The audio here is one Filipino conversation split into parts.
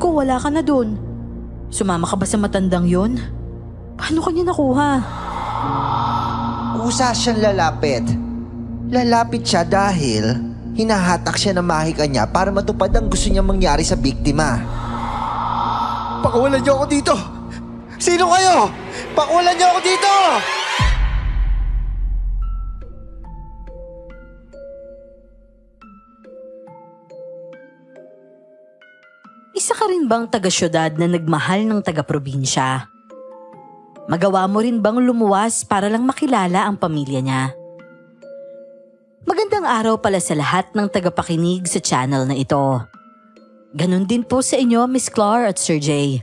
ko wala ka na dun. Sumama ka ba sa matandang yon? Paano kanya nakuha? Usa siyang lalapit. Lalapit siya dahil hinahatak siya ng mahika niya para matupad ang gusto niya mangyari sa biktima. Pakawalan niyo ako dito! Sino kayo? Pakawalan niyo ako dito! Isa ka rin bang taga-syudad na nagmahal ng taga-probinsya? Magawa mo rin bang lumuwas para lang makilala ang pamilya niya? Magandang araw pala sa lahat ng tagapakinig sa channel na ito. Ganon din po sa inyo, Miss Clar at Sir Jay.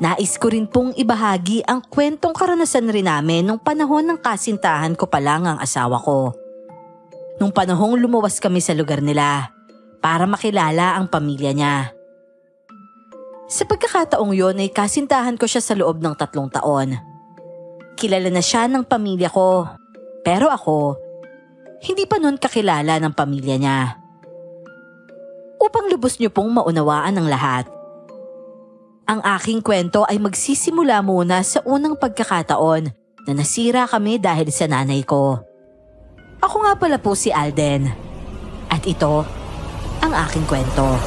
Nais ko rin pong ibahagi ang kwentong karanasan rin namin nung panahon ng kasintahan ko pa lang ang asawa ko. Nung panahong lumuwas kami sa lugar nila para makilala ang pamilya niya. Sa pagkakataong yon ay kasintahan ko siya sa loob ng 3 taon. Kilala na siya ng pamilya ko, pero ako, hindi pa nun kakilala ng pamilya niya. Upang lubos niyo pong maunawaan ang lahat, ang aking kwento ay magsisimula muna sa unang pagkakataon na nasira kami dahil sa nanay ko. Ako nga pala po si Alden, at ito ang aking kwento.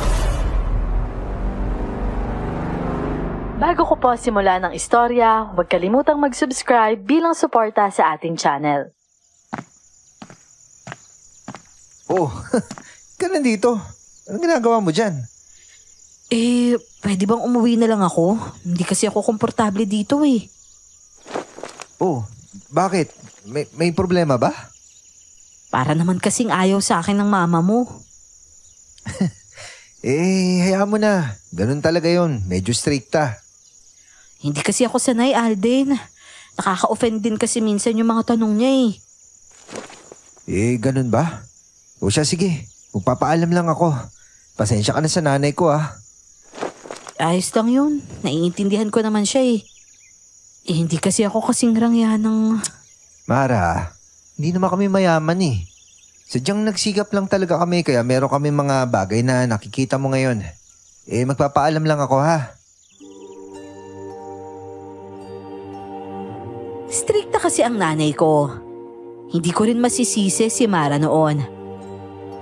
Bago ko po simulan ng istorya, huwag kalimutang mag-subscribe bilang suporta sa ating channel. Oh, ka nandito. Anong ginagawa mo dyan? Pwede bang umuwi na lang ako? Hindi kasi ako komportable dito eh. Oh, bakit? May problema ba? Para naman kasing ayaw sa akin ng mama mo. Hayaan mo na. Ganun talaga yon. Medyo stricta. Hindi kasi ako sanay, Alden. Nakaka-offend din kasi minsan yung mga tanong niya eh. Ganun ba? O siya, sige. Magpapaalam lang ako. Pasensya ka na sa nanay ko Ayos lang yun. Naiintindihan ko naman siya eh. Hindi kasi ako kasing rangyan ng... Mara, hindi naman kami mayaman eh. Sadyang nagsikap lang talaga kami kaya meron kami mga bagay na nakikita mo ngayon. Magpapaalam lang ako ha. Strikta kasi ang nanay ko. Hindi ko rin masisisi si Mara noon.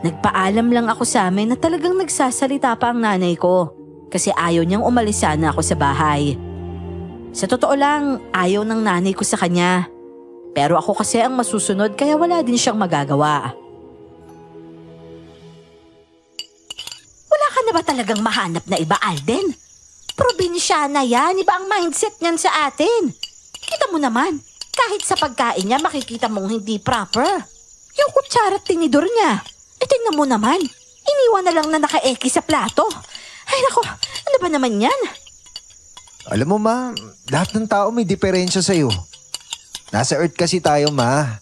Nagpaalam lang ako sa amin na talagang nagsasalita pa ang nanay ko kasi ayaw niyang umalis sana ako sa bahay. Sa totoo lang, ayaw ng nanay ko sa kanya. Pero ako kasi ang masusunod kaya wala din siyang magagawa. Wala ka na ba talagang mahanap na iba, Alden? Probinsyana yan, iba ang mindset niyan sa atin. Kita mo naman, kahit sa pagkain niya makikita mong hindi proper. Yung kutsara at tinidor niya. Tingnan mo naman, iniwan na lang na naka-eki sa plato. Ay nako, ano ba naman yan? Alam mo ma, lahat ng tao may diferensya sa'yo. Nasa earth kasi tayo ma.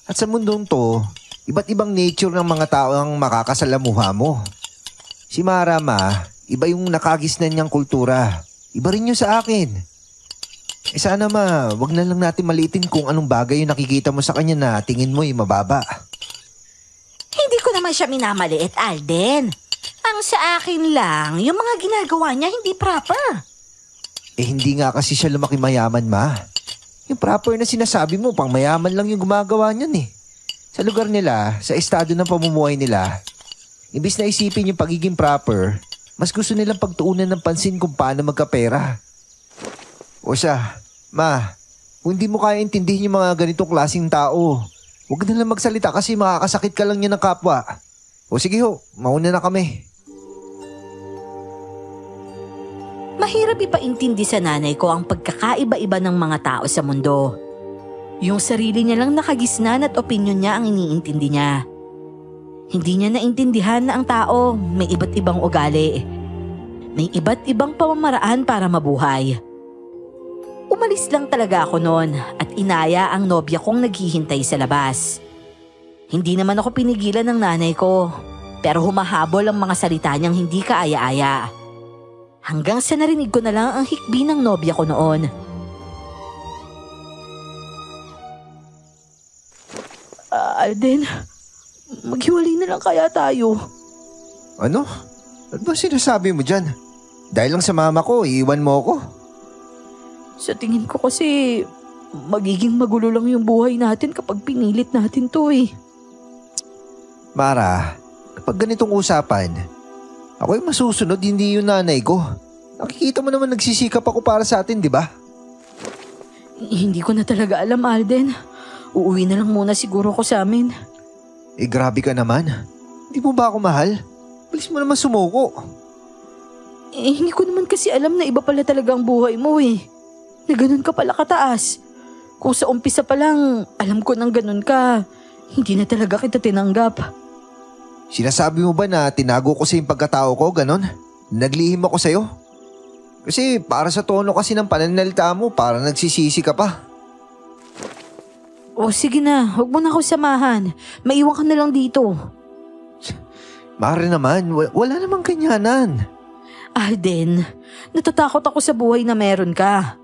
At sa mundong to, iba't ibang nature ng mga tao ang makakasalamuha mo. Si Mara ma, iba yung nakagisnan niyang kultura. Iba rin yung sa akin. Sana ma, wag na lang natin maliitin kung anong bagay yung nakikita mo sa kanya na tingin mo ay mababa. Hindi ko naman siya minamaliit, Alden. Ang sa akin lang, yung mga ginagawa niya hindi proper. Hindi nga kasi siya lumaki mayaman ma. Yung proper na sinasabi mo, pang mayaman lang yung gumagawa niyan eh. Sa lugar nila, sa estado ng pamumuhay nila, imbis na isipin yung pagiging proper, mas gusto nilang pagtuunan ng pansin kung paano magkapera. O siya, ma, kung hindi mo kaya intindihin yung mga ganitong klaseng tao, huwag na lang magsalita kasi makakasakit ka lang niya ng kapwa. O sige ho, mauna na kami. Mahirap ipaintindi sa nanay ko ang pagkakaiba-iba ng mga tao sa mundo. Yung sarili niya lang nakagisnan at opinyon niya ang iniintindi niya. Hindi niya naintindihan na ang tao may iba't ibang ugali. May iba't ibang pamamaraan para mabuhay. Umalis lang talaga ako noon at inaya ang nobya kong naghihintay sa labas. Hindi naman ako pinigilan ng nanay ko, pero humahabol ang mga salita niyang hindi kaaya-aya. Hanggang sa narinig ko na lang ang hikbi ng nobya ko noon. Alden, maghiwalay na lang kaya tayo. Ano? Ano ba sinasabi mo dyan? Dahil lang sa mama ko, iiwan mo ako. Sa tingin ko kasi magiging magulo lang yung buhay natin kapag pinilit natin to eh. Mara, kapag ganitong usapan, ako yung masusunod, hindi yung nanay ko. Nakikita mo naman nagsisikap ako para sa atin, di ba? Hindi ko na talaga alam, Alden. Uuwi na lang muna siguro ko sa amin. Grabe ka naman. Hindi mo ba ako mahal? Bilis mo naman sumuko. Hindi ko naman kasi alam na iba pala talaga ang buhay mo eh. Na ganun ka pala kataas. Kung sa umpisa pa lang, alam ko nang ganun ka, hindi na talaga kita tinanggap. Sinasabi mo ba na tinago ko sa yung pagkatao ko, ganon? Naglihim ako sa'yo? Kasi para sa tono kasi ng pananalita mo, parang nagsisisi ka pa. O sige na, huwag mo na ako samahan. Maiwan ka na lang dito. Mara naman, wala namang kanyanan. Alden, natatakot ako sa buhay na meron ka.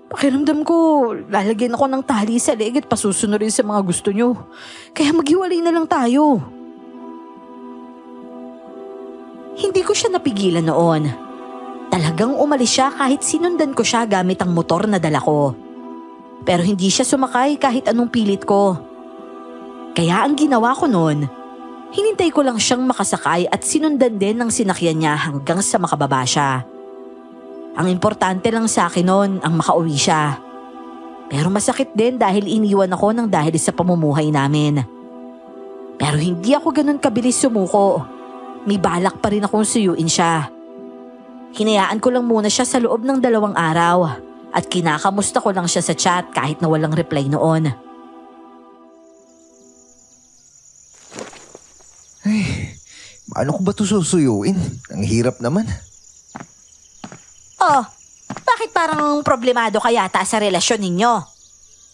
Pakiramdam ko, lalagyan ako ng tali sa leeg at pasusunurin sa mga gusto nyo. Kaya maghiwalay na lang tayo. Hindi ko siya napigilan noon. Talagang umalis siya kahit sinundan ko siya gamit ang motor na dala ko. Pero hindi siya sumakay kahit anong pilit ko. Kaya ang ginawa ko noon, hinintay ko lang siyang makasakay at sinundan din ng sinakyan niya hanggang sa makababa siya. Ang importante lang sa akin noon ang makauwi siya. Pero masakit din dahil iniwan ako ng dahil sa pamumuhay namin. Pero hindi ako ganun kabilis sumuko. May balak pa rin akong suyuin siya. Hinayaan ko lang muna siya sa loob ng 2 araw at kinakamusta ko lang siya sa chat kahit na walang reply noon. Ay, paano ko ba ito susuyuin? Ang hirap naman. Oh, bakit parang problemado ka yata sa relasyon ninyo?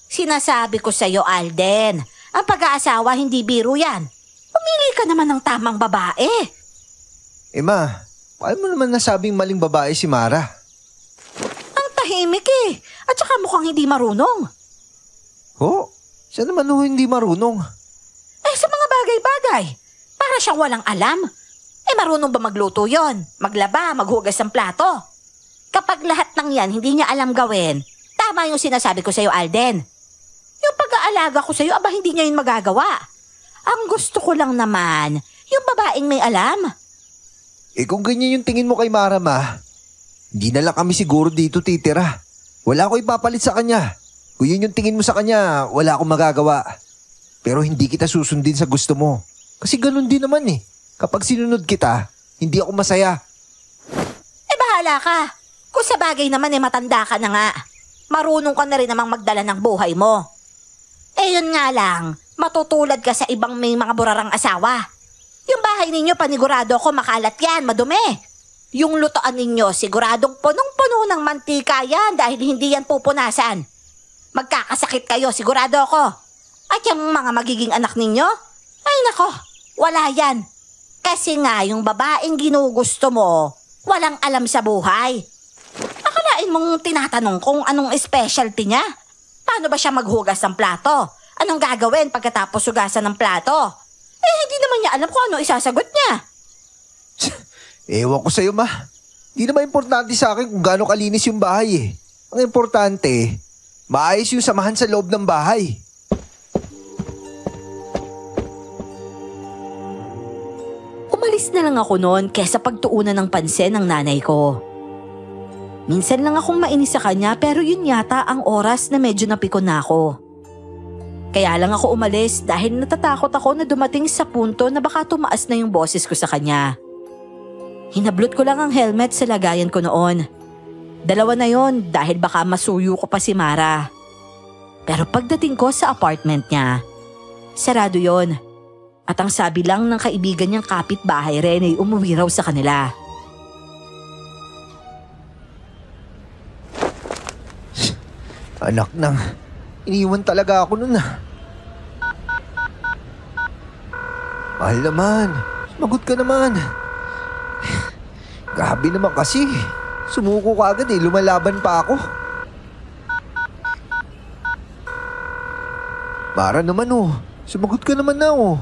Sinasabi ko sa'yo, Alden, ang pag-aasawa hindi biro yan. Pumili ka naman ng tamang babae. Ma, paano mo naman nasabing maling babae si Mara? Ang tahimik eh, at saka mukhang hindi marunong. Ho? Siya naman hindi marunong. Sa mga bagay-bagay, para siyang walang alam. Marunong ba magluto yon? Maglaba, maghugas ng plato? Kapag lahat ng yan hindi niya alam gawin, tama yung sinasabi ko sa'yo, Alden. Yung pag-aalaga ko sa'yo, hindi niya yun magagawa. Ang gusto ko lang naman, yung babaeng may alam. Kung ganyan yung tingin mo kay Mara, ma, hindi na lang kami siguro dito titira. Wala ko ipapalit sa kanya. Kung yun yung tingin mo sa kanya, wala akong magagawa. Pero hindi kita susundin sa gusto mo. Kasi ganun din naman eh. Kapag sinunod kita, hindi ako masaya. Bahala ka. Kung sa bagay naman matanda ka na nga. Marunong ka na rin namang magdala ng buhay mo. Yun nga lang, matutulad ka sa ibang may mga burarang asawa. Yung bahay ninyo, panigurado ko makalat yan, madumi. Yung lutoan ninyo, siguradong punong-puno ng mantika yan dahil hindi yan pupunasan. Magkakasakit kayo, sigurado ako. At yung mga magiging anak ninyo, ay nako, wala yan. Kasi nga yung babaeng ginugusto mo, walang alam sa buhay. Akalain mong tinatanong kung anong specialty niya? Paano ba siya maghugas ng plato? Anong gagawin pagkatapos hugasan ng plato? Hindi naman niya alam kung ano isasagot niya. Ewan ko sa'yo, ma. Hindi naman importante sa akin kung gaano kalinis yung bahay eh. Ang importante, maayos yung samahan sa loob ng bahay. Umalis na lang ako noon kesa pagtuunan ng pansin ng nanay ko. Minsan lang akong mainis sa kanya pero yun yata ang oras na medyo napikon na ako. Kaya lang ako umalis dahil natatakot ako na dumating sa punto na baka tumaas na yung boses ko sa kanya. Hinablot ko lang ang helmet sa lagayan ko noon. 2 na yon dahil baka masuyo ko pa si Mara. Pero pagdating ko sa apartment niya, sarado yon. At ang sabi lang ng kaibigan niyang kapitbahay rin ay umuwi raw sa kanila. Anak nang, iniwan talaga ako nun ah. Mahal naman, sumagot ka naman. Grabe naman kasi, sumuko ka agad eh, lumalaban pa ako. Mara naman oh, sumagot ka naman na oh.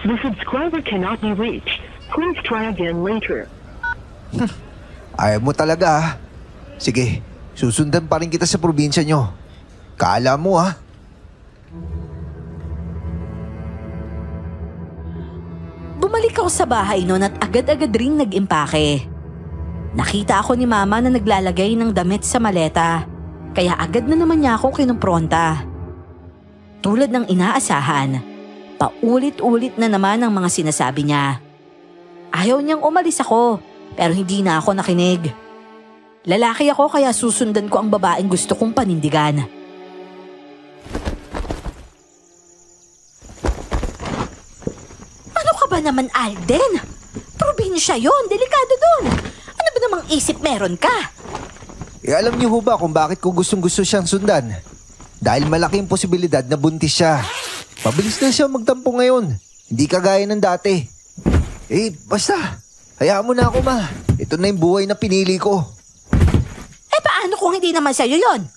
The subscriber cannot be reached. Please try again later. Ayaw mo talaga ah. Sige, susundan pa rin kita sa probinsya nyo. Kaala mo ah. Bumalik ako sa bahay noon at agad-agad ring nag-impake. Nakita ako ni Mama na naglalagay ng damit sa maleta, kaya agad na naman niya akong kinumpronta. Tulad ng inaasahan, paulit-ulit na naman ang mga sinasabi niya. Ayaw niyang umalis ako, pero hindi na ako nakinig. Lalaki ako kaya susundan ko ang babaeng gusto kong panindigan. Ano ka ba naman, Alden? Probinsya yon, delikado dun. Ano ba namang isip meron ka? Alam niyo ho ba kung bakit ko gustong-gusto siyang sundan? Dahil malaking posibilidad na buntis siya. Mabilis na siya magtampo ngayon. Hindi kagaya ng dati. Basta. Hayaan mo na ako, ma. Ito na yung buhay na pinili ko. Paano kung hindi naman sa'yo yon?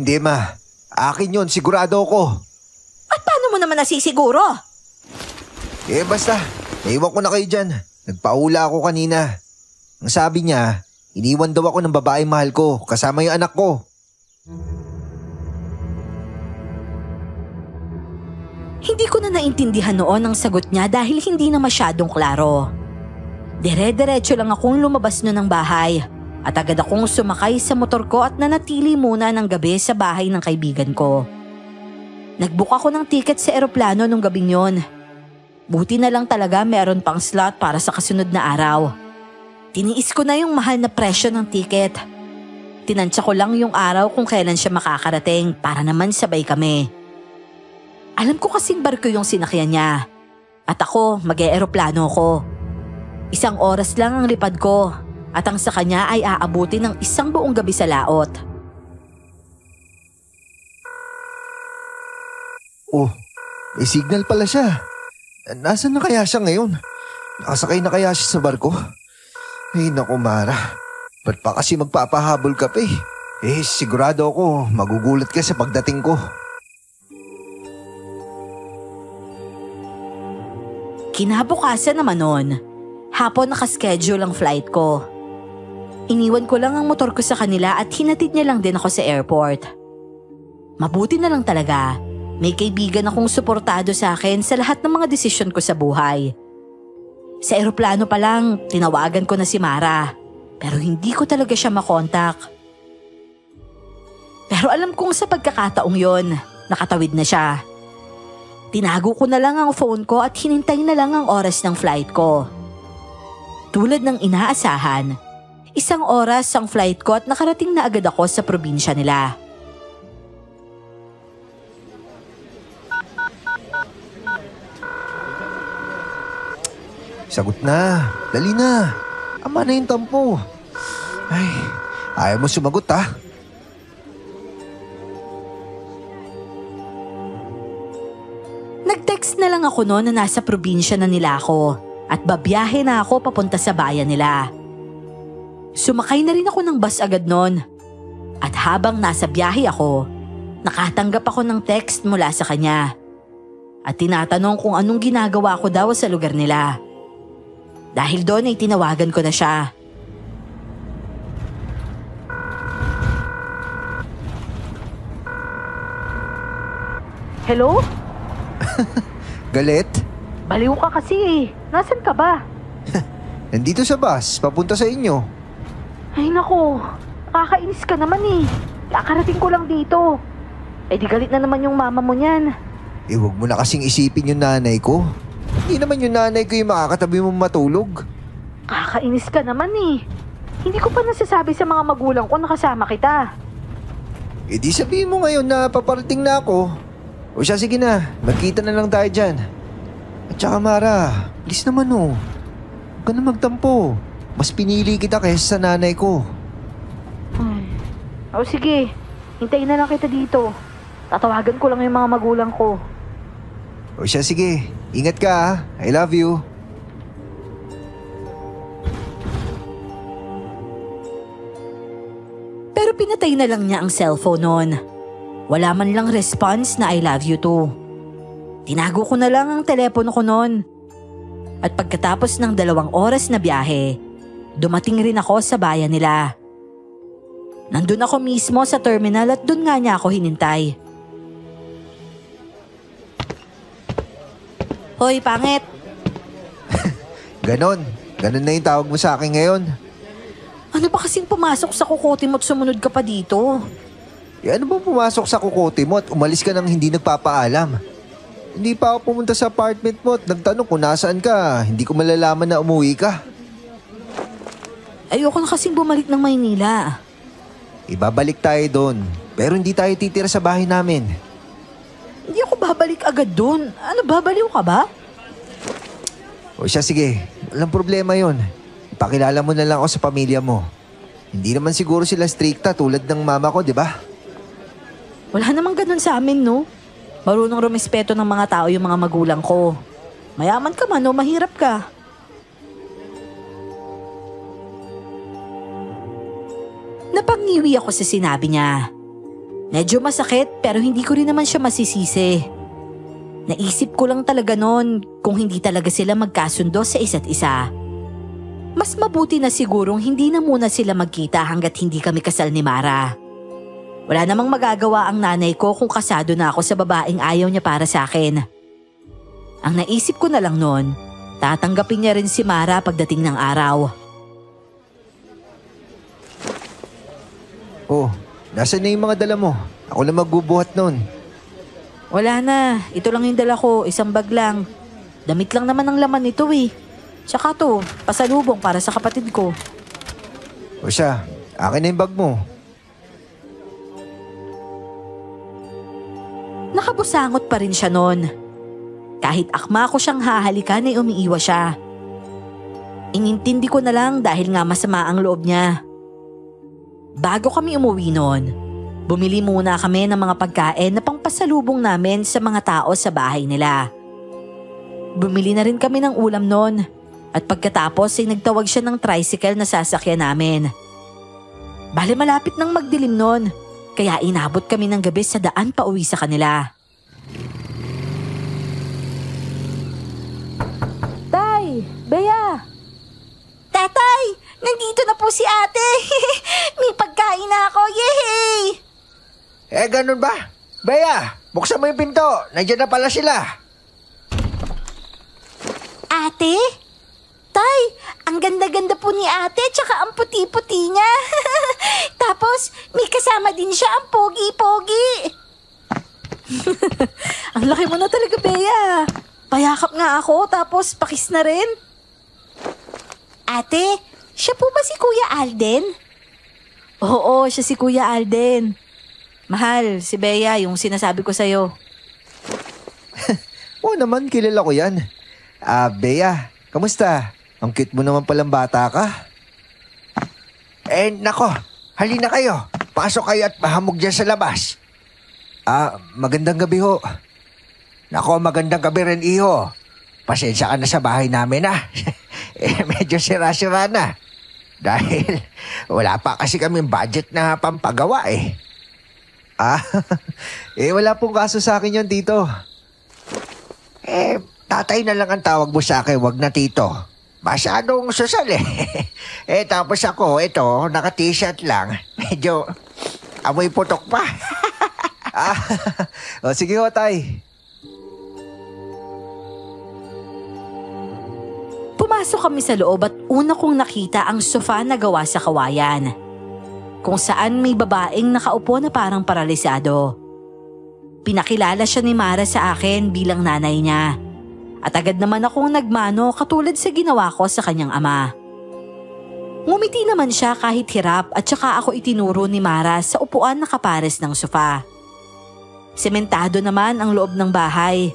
Hindi, ma. Akin yon, sigurado ako. At paano mo naman nasisiguro? Basta. Naiwan ko na kayo dyan. Nagpaula ako kanina. Ang sabi niya, iniwan daw ako ng babaeng mahal ko kasama yung anak ko. Hindi ko na naintindihan noon ang sagot niya dahil hindi na masyadong klaro. Dire-diretso lang akong lumabas noon ng bahay at agad akong sumakay sa motor ko at nanatili muna ng gabi sa bahay ng kaibigan ko. Nagbook ako ng ticket sa eroplano nung gabing yon. Buti na lang talaga meron pang slot para sa kasunod na araw. Tiniis ko na yung mahal na presyo ng ticket. Tinansya ko lang yung araw kung kailan siya makakarating para naman sabay kami. Alam ko kasing barko yung sinakyan niya. At ako, mag-eeroplano ko. 1 oras lang ang lipad ko at ang sa kanya ay aabuti ng 1 buong gabi sa laot. Oh, may signal pala siya. Nasaan na kaya siya ngayon? Nakasakay na kaya siya sa barko? Naku, Mara. Ba't pa kasi magpapahabol ka pa eh? Sigurado ako magugulat ka sa pagdating ko. Kinabukasan naman noon, hapon nakaschedule ang flight ko. Iniwan ko lang ang motor ko sa kanila at hinatid niya lang din ako sa airport. Mabuti na lang talaga, may kaibigan akong suportado sa akin sa lahat ng mga desisyon ko sa buhay. Sa eroplano pa lang, tinawagan ko na si Mara, pero hindi ko talaga siya makontak. Pero alam kong sa pagkakataong yon, nakatawid na siya. Tinago ko na lang ang phone ko at hinintay na lang ang oras ng flight ko. Tulad ng inaasahan, 1 oras ang flight ko at nakarating na agad ako sa probinsya nila. Sagot na. Dali na. Ama na yung tampo. Ayaw mo sumagot ha? Nag-text na lang ako noon na nasa probinsya na nila ako at babiyahe na ako papunta sa bayan nila. Sumakay na rin ako ng bus agad noon. At habang nasa biyahe ako, nakatanggap ako ng text mula sa kanya. At tinatanong kung anong ginagawa ko daw sa lugar nila. Dahil doon ay tinawagan ko na siya. Hello? Galit? Baliw ka kasi eh. Nasaan ka ba? Nandito sa bus, papunta sa inyo. Ay nako, nakakainis ka naman eh. Kakarating ko lang dito. Eh di galit na naman yung mama mo niyan. Huwag mo na kasing isipin yung nanay ko. Hindi naman yung nanay ko yung makakatabi mo matulog. Kakainis ka naman eh. Hindi ko pa nasasabi sa mga magulang ko na kasama kita. Di sabihin mo ngayon na paparating na ako. O siya, sige na. Magkita na lang tayo dyan. At saka Mara, please naman oh. Huwag ka na magtampo. Mas pinili kita kaysa sa nanay ko. O sige, hintayin na lang kita dito. Tatawagan ko lang yung mga magulang ko. O siya, sige. Ingat ka ha. I love you. Pero pinatay na lang niya ang cellphone noon. Wala man lang response na I love you too. Tinago ko na lang ang telepono ko noon. At pagkatapos ng 2 oras na biyahe, dumating rin ako sa bayan nila. Nandun ako mismo sa terminal at dun nga niya ako hinintay. Hoy, pangit! Ganon na yung tawag mo sa akin ngayon. Ano ba kasing pumasok sa kukote mo at sumunod ka pa dito? Ano bang pumasok sa kukote mo at umalis ka nang hindi nagpapaalam? Hindi pa ako pumunta sa apartment mo at nagtanong kung nasaan ka. Hindi ko malalaman na umuwi ka. Ayoko na kasing bumalik ng Maynila. Ibabalik tayo doon, pero hindi tayo titira sa bahay namin. Hindi ako babalik agad doon. Ano, babaliw ka ba? O siya, sige. Walang problema yon. Ipakilala mo na lang ako sa pamilya mo. Hindi naman siguro sila strikta tulad ng mama ko, di ba? Wala namang ganun sa amin, no? Marunong rumespeto ng mga tao yung mga magulang ko. Mayaman ka man o mahirap ka. Napangiwi ako sa sinabi niya. Medyo masakit pero hindi ko rin naman siya masisisi. Naisip ko lang talaga noon kung hindi talaga sila magkasundo sa isa't isa. Mas mabuti na sigurong hindi na muna sila magkita hanggat hindi kami kasal ni Mara. Wala namang magagawa ang nanay ko kung kasado na ako sa babaeng ayaw niya para sa akin. Ang naisip ko na lang noon, tatanggapin niya rin si Mara pagdating ng araw. Oh, nasaan na yung mga dala mo? Ako na magbubuhat nun. Wala na, ito lang yung dala ko, isang bag lang. Damit lang naman ang laman nito eh. Tsaka to, pasalubong para sa kapatid ko. O siya, akin na yung bag mo. Nakabusangot pa rin siya noon. Kahit akma ko siyang hahalikan ay umiiwas siya. Inintindi ko na lang dahil nga masama ang loob niya. Bago kami umuwi noon, bumili muna kami ng mga pagkain na pangpasalubong namin sa mga tao sa bahay nila. Bumili na rin kami ng ulam noon at pagkatapos ay nagtawag siya ng tricycle na sasakyan namin. Bale malapit nang magdilim noon, kaya inabot kami ng gabi sa daan pa uwi sa kanila. Tay! Bea! Tatay! Nandito na po si ate! May pagkain na ako! Yehey! Ganun ba? Bea, buksan mo yung pinto. Nandiyan na pala sila. Ate? Tay, ang ganda-ganda po ni ate tsaka ang puti-puti niya. Tapos, may kasama din siya ang pogi-pogi. Ang laki mo na talaga, Bea. Payakap nga ako tapos pakis na rin. Ate, siya po ba si Kuya Alden? Oo, siya si Kuya Alden. Mahal, si Bea, yung sinasabi ko sa'yo. Oo naman, kilala ko yan. Bea, kamusta? Ang cute mo naman palang bata ka. Nako, halina kayo. Pasok kayo at mahamog dyan sa labas. Magandang gabi ho. Nako, magandang gabi rin, iho. Pasensya ka na sa bahay namin, medyo sira-sira na. Dahil wala pa kasi kaming budget na pampagawa, wala pong kaso sa akin yun, tito. Tatay na lang ang tawag mo sa akin, wag na tito. Masyadong susal tapos ako, naka-t-shirt lang. Medyo amoy putok pa. Sige ho, tay. Pumasok kami sa loob at una kong nakita ang sofa na gawa sa kawayan. Kung saan may babaeng nakaupo na parang paralisado. Pinakilala siya ni Mara sa akin bilang nanay niya. At agad naman akong nagmano katulad sa ginawa ko sa kanyang ama. Ngumiti naman siya kahit hirap at saka ako itinuro ni Mara sa upuan na kapares ng sofa. Sementado naman ang loob ng bahay.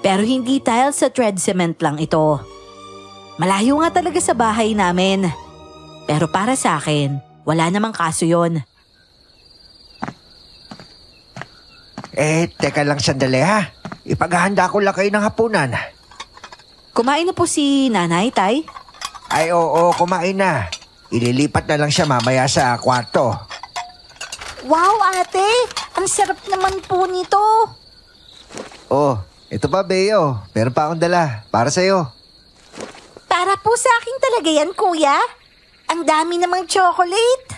Pero hindi tiles sa tread cement lang ito. Malayo nga talaga sa bahay namin. Pero para sa akin, wala namang kaso yon. Teka lang sandali ha. Ipaghahanda ko lang kayo ng hapunan. Kumain na po si nanay, tay? Ay oo, kumain na. Ililipat na lang siya mamaya sa kwarto. Wow, ate! Ang sarap naman po nito. Oh, ito pa, Beo. Meron pa akong dala para sa'yo. Para po sa akin talaga yan, kuya. Ang dami namang chocolate.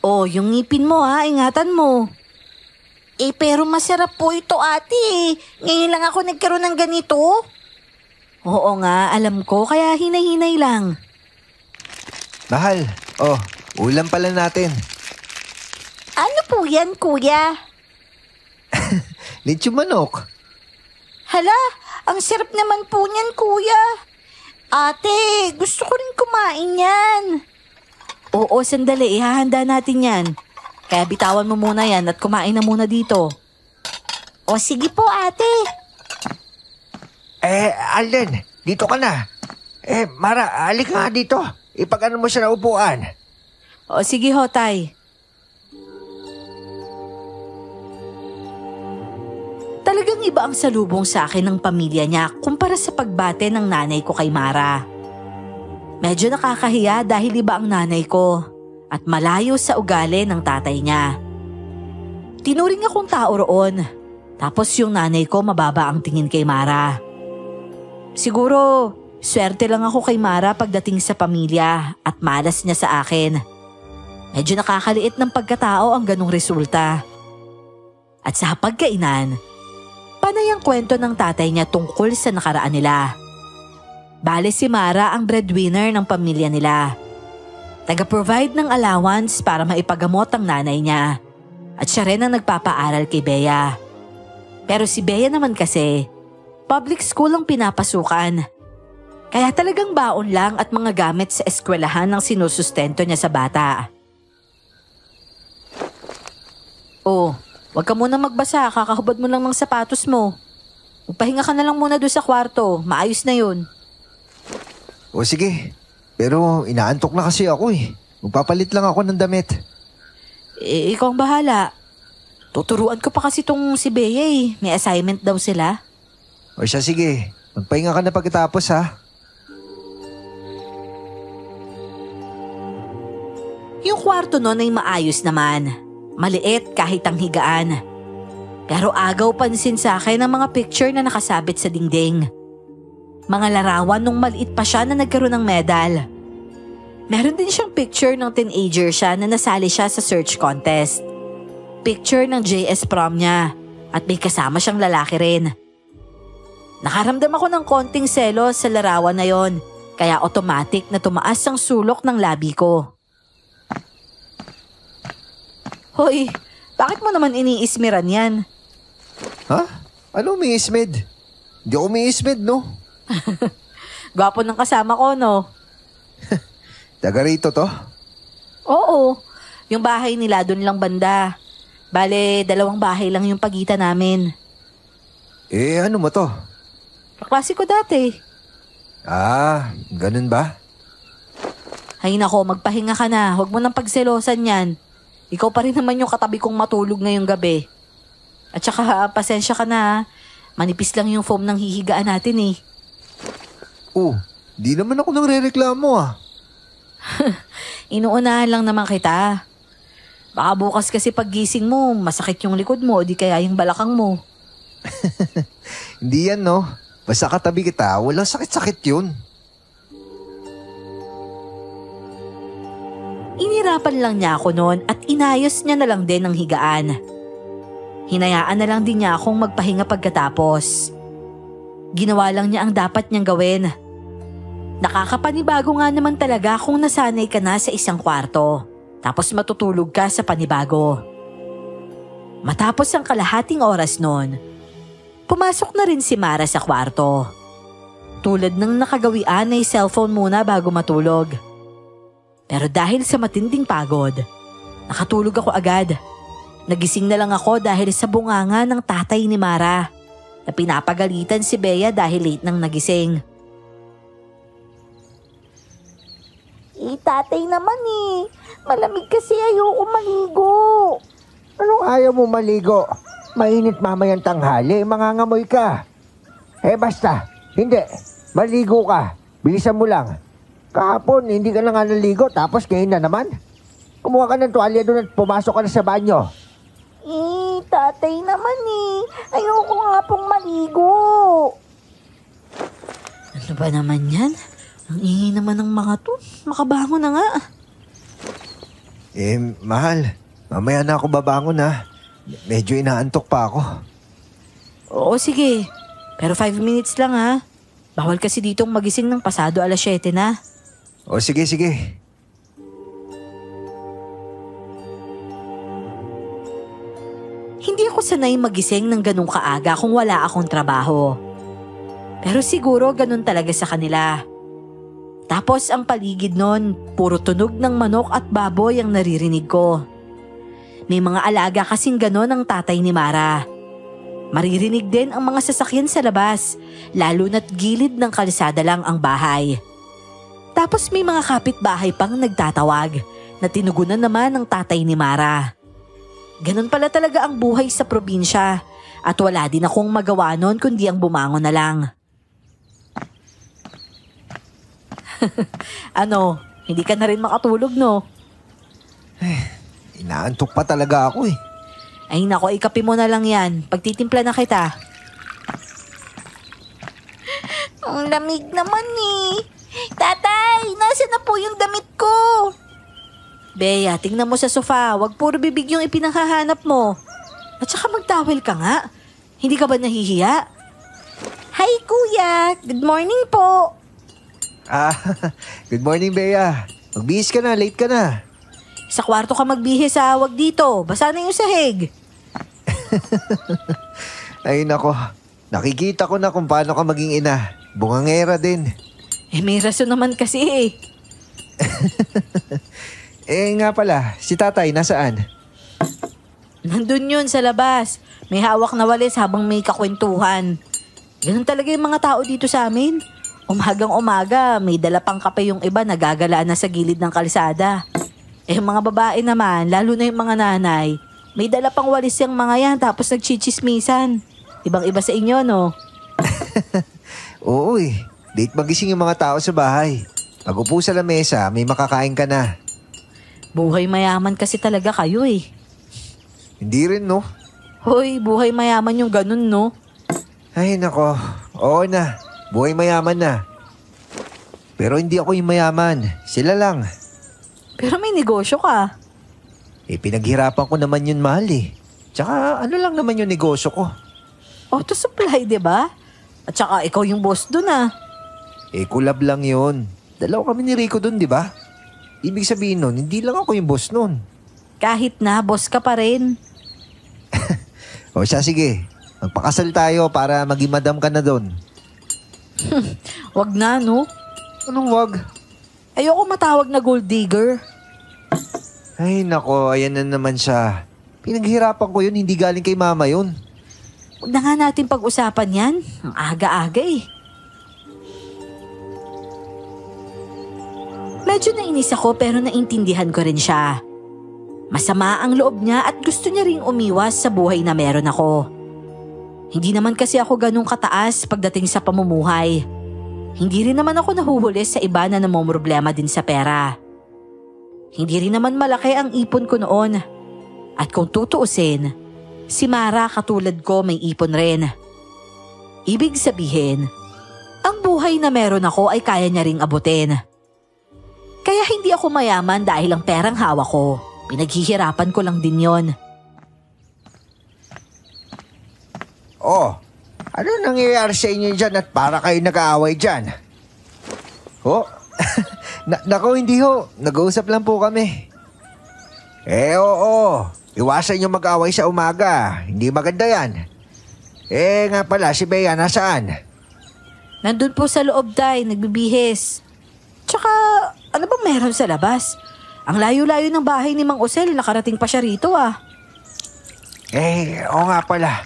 Oh, yung ngipin mo ha, ingatan mo. Pero masarap po ito ate. Ngayon lang ako nagkaroon ng ganito. Oo nga, alam ko, kaya hinay-hinay lang. Mahal, ulam pala natin. Ano po yan, kuya? Lechon manok. Hala, ang sarap naman po niyan, kuya. Ate, gusto ko rin kumain yan. Oo, sandali, ihahanda natin yan. Kaya bitawan mo muna yan at kumain na muna dito. O sige po, ate. Alden, dito ka na. Mara, alik nga dito. Ipag-ano mo siya na upuan. O sige ho, Tay. Talagang iba ang salubong sa akin ng pamilya niya kumpara sa pagbate ng nanay ko kay Mara. Medyo nakakahiya dahil iba ang nanay ko at malayo sa ugali ng tatay niya. Tinuring akong tao roon, tapos yung nanay ko mababa ang tingin kay Mara. Siguro, swerte lang ako kay Mara pagdating sa pamilya at malas niya sa akin. Medyo nakakaliit ng pagkatao ang ganong resulta. At sa pagkainan, panay ang kwento ng tatay niya tungkol sa nakaraan nila. Bale si Mara ang breadwinner ng pamilya nila. Taga-provide ng allowance para maipagamot ang nanay niya. At siya rin ang nagpapaaral kay Bea. Pero si Bea naman kasi, public school ang pinapasukan. Kaya talagang baon lang at mga gamit sa eskwelahan ang sinusustento niya sa bata. Oh, wag ka muna magbasa, kakahubad mo lang mga sapatos mo. Magpahinga ka na lang muna doon sa kwarto, maayos na yun. O sige, pero inaantok na kasi ako eh. Magpapalit lang ako ng damit. Ikaw ang bahala. Tuturuan ko pa kasi tong si Bea eh. May assignment daw sila. O siya sige, magpahinga ka na pagkatapos ha. Yung kwarto nun ay maayos naman. Maliit kahit ang higaan. Pero agaw pansin sa akin ang mga picture na nakasabit sa dingding. Mga larawan nung maliit pa siya na nagkaroon ng medal. Meron din siyang picture ng teenager siya na nasali siya sa search contest. Picture ng JS prom niya at may kasama siyang lalaki rin. Nakaramdam ako ng konting selos sa larawan na yon, kaya automatic na tumaas ang sulok ng labi ko. Hoy, bakit mo naman iniismiran yan? Ha? Ano umiismed? Hindi ako umiismed, no? Gwapo ng kasama ko, no? Taga rito to? Oo, yung bahay nila doon lang banda. Bale, 2 bahay lang yung pagitan namin. Ano mo to? Kaklase ko dati. Ganun ba? Hay nako, magpahinga ka na. Huwag mo nang pagselosan yan. Ikaw pa rin naman yung katabi kong matulog ngayong gabi. At saka, pasensya ka na. Manipis lang yung foam ng hihigaan natin eh. Di naman ako nang rereklamo ah. Inuunahan lang naman kita. Baka bukas kasi paggising mo, masakit yung likod mo o di kaya yung balakang mo. Hindi yan no. Basta katabi kita, walang sakit-sakit yun. Inirapan lang niya ako noon at inayos niya na lang din ang higaan. Hinayaan na lang din niya akong magpahinga pagkatapos. Ginawa lang niya ang dapat niyang gawin. Nakakapanibago nga naman talaga kung nasanay ka na sa isang kwarto, tapos matutulog ka sa panibago. Matapos ang kalahating oras noon, pumasok na rin si Mara sa kwarto. Tulad ng nakagawian ay cellphone muna bago matulog. Pero dahil sa matinding pagod, nakatulog ako agad. Nagising na lang ako dahil sa bunganga ng tatay ni Mara na pinapagalitan si Bea dahil late nang nagising. Tatay naman eh. Malamig kasi ayoko maligo. Anong ayaw mo maligo? Mainit mamayang tanghali, mangangamoy ka. Basta, hindi. Maligo ka. Bilisan mo lang. Kahapon, hindi ka na nga naligo, tapos ngayon na naman. Kumuha ka ng tuwalya doon at pumasok ka na sa banyo. Tatay naman eh. Ayoko nga pong maligo. Ano ba naman yan? Ang ingay naman ng mga to. Makabangon na nga. Mahal. Mamaya na ako babangon ha. Medyo inaantok pa ako. Oo, sige. Pero 5 minutes lang ha. Bawal kasi ditong magising ng pasado 7:00 na. O sige. Hindi ako sanay magising ng ganung kaaga kung wala akong trabaho. Pero siguro ganun talaga sa kanila. Tapos ang paligid nun, puro tunog ng manok at baboy ang naririnig ko. May mga alaga kasing ganon ang tatay ni Mara. Maririnig din ang mga sasakyan sa labas, lalo na't gilid ng kalsada lang ang bahay. Tapos may mga kapitbahay pang nagtatawag na tinugunan naman ng tatay ni Mara. Ganon pala talaga ang buhay sa probinsya at wala din akong magawa nun kundi ang bumangon na lang. Ano, hindi ka na rin makatulog no? Inaantok pa talaga ako eh. Ay nako, ikape mo na lang yan. Pagtitimpla na kita. Ang lamig naman eh. Tatay, nasa na po yung damit ko? Bea, tingnan mo sa sofa. Wag puro bibig yung ipinanghahanap mo. At saka magtawel ka nga. Hindi ka ba nahihiya? Hi kuya, good morning po. Good morning, Bea. Magbihis ka na, late ka na. Sa kwarto ka magbihis ha, wag dito. Basa na yung sahig. Ay nako, nakikita ko na kung paano ka maging ina. Bungangera din. May rason naman kasi eh. Nga pala, si tatay nasaan? Nandun yun sa labas. May hawak na walis habang may kakwentuhan. Ganun talaga yung mga tao dito sa amin. Umagang umaga, may dala pang kape yung iba nagagalaan na sa gilid ng kalsada. Yung mga babae naman, lalo na yung mga nanay, may dala pang walis yung mga yan tapos nagchichismisan. Ibang-iba sa inyo, no? Oo eh. Late magising yung mga tao sa bahay. Pag upo sa lamesa, may makakain ka na. Buhay mayaman kasi talaga kayo eh. Hindi rin, no? Hoy, buhay mayaman yung ganun, no? Ay nako, oo na. Buhay mayaman na. Pero hindi ako yung mayaman. Sila lang. Pero may negosyo ka. Pinaghirapan ko naman yun, mahal eh. Tsaka ano lang naman yung negosyo ko. Auto supply, di ba? At saka ikaw yung boss dun ah. Kulab lang yun. Dalawa kami ni Rico dun, di ba? Ibig sabihin nun, hindi lang ako yung boss nun. Kahit na, boss ka pa rin. O siya, sige. Magpakasal tayo para maging madam ka na dun. Wag na, no? Anong wag? Ayoko matawag na gold digger. Ay nako, ayan na naman siya. Pinaghirapan ko yun, hindi galing kay mama yun. Huwag na nga natin pag-usapan yan. Ang aga-aga eh. Medyo nainis ako pero naintindihan ko rin siya. Masama ang loob niya at gusto niya ring umiwas sa buhay na meron ako. Hindi naman kasi ako ganun kataas pagdating sa pamumuhay. Hindi rin naman ako nahuhuli sa iba na namomroblema din sa pera. Hindi rin naman malaki ang ipon ko noon. At kung tutuusin, si Mara katulad ko may ipon rin. Ibig sabihin, ang buhay na meron ako ay kaya niya ring abutin. Kaya hindi ako mayaman dahil ang perang hawak ko. Pinaghihirapan ko lang din yon. Oh, ano nangyayari sa inyo dyan at para kayo nag-aaway dyan? Oh, nako hindi ho. Nag-uusap lang po kami. Oo. Iwasan nyo mag-away sa umaga. Hindi maganda yan. Nga pala, si Bea nasaan? Nandun po sa loob, Tay, nagbibihis. Tsaka, ano bang meron sa labas? Ang layo-layo ng bahay ni Mang Osel, nakarating pa siya rito ah. Oo nga pala.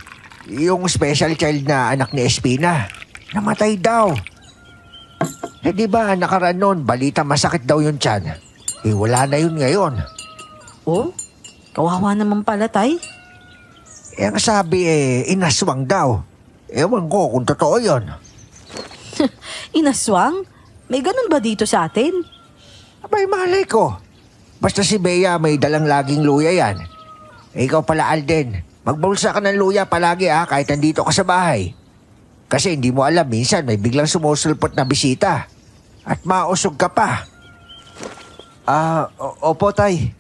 Yung special child na anak ni Espina, namatay daw. Di ba nakaraan nun, balita masakit daw yung tiyan. Wala na yun ngayon. Oh, kawawa naman pala, Tay. Ang sabi inaswang daw. Ewan ko kung totoo yun. Inaswang? May ganun ba dito sa atin? Abay, malay ko. Basta si Bea may dalang laging luya yan. Ikaw pala, Alden. Magbulsa ka ng luya palagi kahit nandito ka sa bahay. Kasi hindi mo alam, minsan may biglang sumusulpot na bisita. At mausog ka pa. Opo, Tay.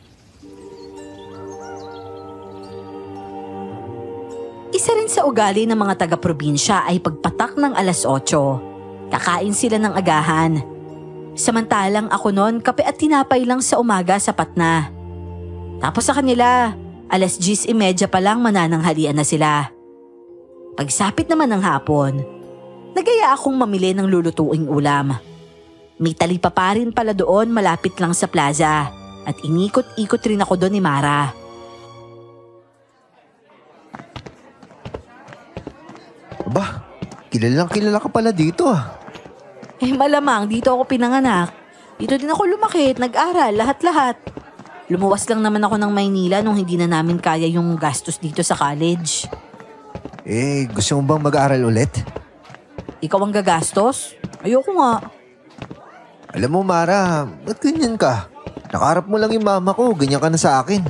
Isa rin sa ugali ng mga taga-probinsya ay pagpatak ng 8:00. Kakain sila ng agahan. Samantalang ako noon, kape at tinapay lang sa umaga sapat na. Tapos sa kanila, 10:30 pa lang manananghalian na sila. Pagsapit naman ng hapon, nagaya akong mamili ng lulutuing ulam. May talipapa rin pala doon malapit lang sa plaza at inikot-ikot rin ako doon ni Mara. Aba, kilala ka pala dito ah. Malamang dito ako pinanganak. Dito din ako lumaki at nag-aral, lahat-lahat. Lumuwas lang naman ako ng Maynila nung hindi na namin kaya yung gastos dito sa college. Gusto mo bang mag-aaral ulit? Ikaw ang gagastos? Ayoko nga. Alam mo, Mara, ba't ganyan ka? Nakaharap mo lang yung mama ko, ganyan ka na sa akin.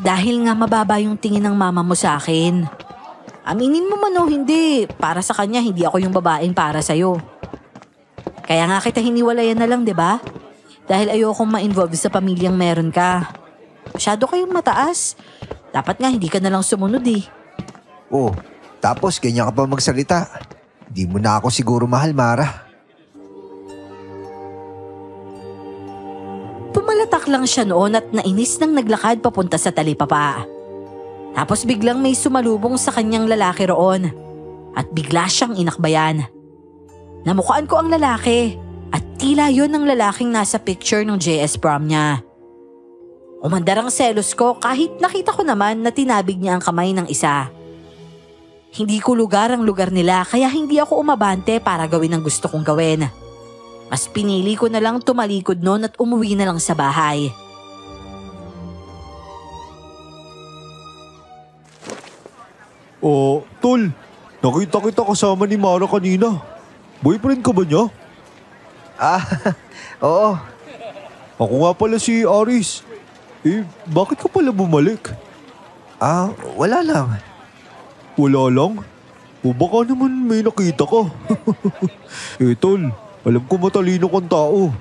Dahil nga mababa yung tingin ng mama mo sa akin. Aminin mo man o hindi, para sa kanya hindi ako yung babaeng para sa'yo. Kaya nga kita hiniwalayan na lang, 'di ba? Dahil ayokong ma-involve sa pamilyang meron ka. Masyado kayong mataas. Dapat nga hindi ka na lang sumunod eh. Oh, tapos ganyan ka pa magsalita. Di mo na ako siguro mahal, Mara. Pumalatak lang siya noon at nainis nang naglakad papunta sa talipapa. Tapos biglang may sumalubong sa kanyang lalaki roon at bigla siyang inakbayan. Namukhaan ko ang lalaki at tila yon ang lalaking nasa picture ng JS prom niya. Umandar ang selos ko kahit nakita ko naman na tinabig niya ang kamay ng isa. Hindi ko lugar ang lugar nila kaya hindi ako umabante para gawin ang gusto kong gawin. Mas pinili ko na lang tumalikod noon at umuwi na lang sa bahay. Oh, Tol, nakita kita kasama ni Mara kanina. Boyfriend ka ba niya? Oo. Ako nga pala si Aris. Bakit ka pala bumalik? Wala lang. Wala lang? O baka naman may nakita ka. Tol, alam ko matalino kang tao.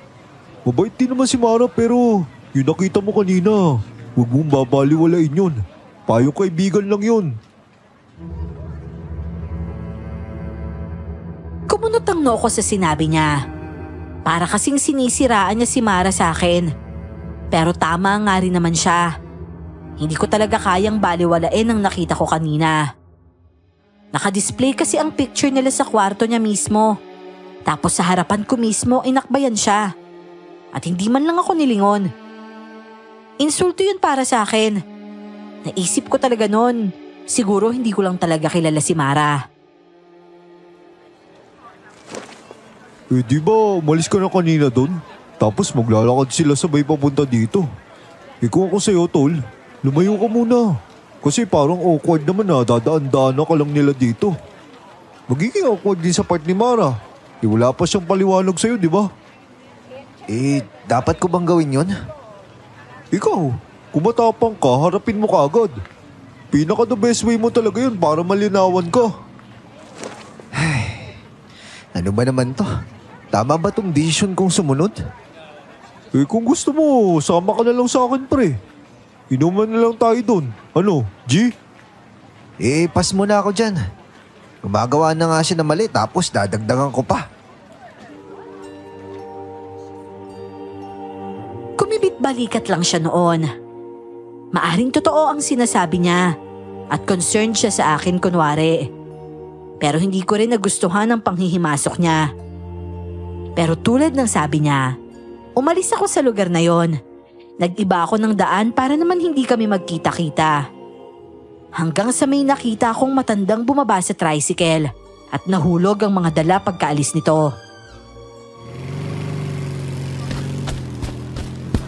Mabait din naman si Mara pero yung nakita mo kanina, huwag mong babaliwalain yun. Payong kaibigan lang yun. Kumunotang no ako sa sinabi niya. Para kasing sinisiraan niya si Mara sa akin. Pero tama nga rin naman siya. Hindi ko talaga kayang baliwalain ang nakita ko kanina. Nakadisplay kasi ang picture nila sa kwarto niya mismo. Tapos sa harapan ko mismo inakbayan siya. At hindi man lang ako nilingon. Insulto yun para sa akin. Naisip ko talaga noon. Siguro hindi ko lang talaga kilala si Mara. Di ba umalis ka na kanina doon? Tapos maglalakad sila sabay papunta dito. Kung ako sa'yo, Tol, lumayo ka muna. Kasi parang awkward naman na dadaan-daan ka lang nila dito. Magiging awkward din sa part ni Mara. Wala pa siyang paliwanag sa'yo, di ba? Dapat ko bang gawin yun? Ikaw, kung matapang ka, harapin mo kaagad. Pinaka the best way mo talaga yun para malinawan ka. Ano ba naman to? Tama ba tong decision kong sumunod? Kung gusto mo, sama ka na lang sa akin, pre. Inuman na lang tayo doon. Ano, G? Pas muna ako dyan. Gumagawa na nga siya na mali tapos dadagdagan ko pa. Kumibit balikat lang siya noon. Maaring totoo ang sinasabi niya at concerned siya sa akin kunwari. Pero hindi ko rin nagustuhan ang panghihimasok niya. Pero tulad ng sabi niya, umalis ako sa lugar na yon. Nag-iba ako ng daan para naman hindi kami magkita-kita. Hanggang sa may nakita akong matandang bumaba sa tricycle at nahulog ang mga dala pagkaalis nito.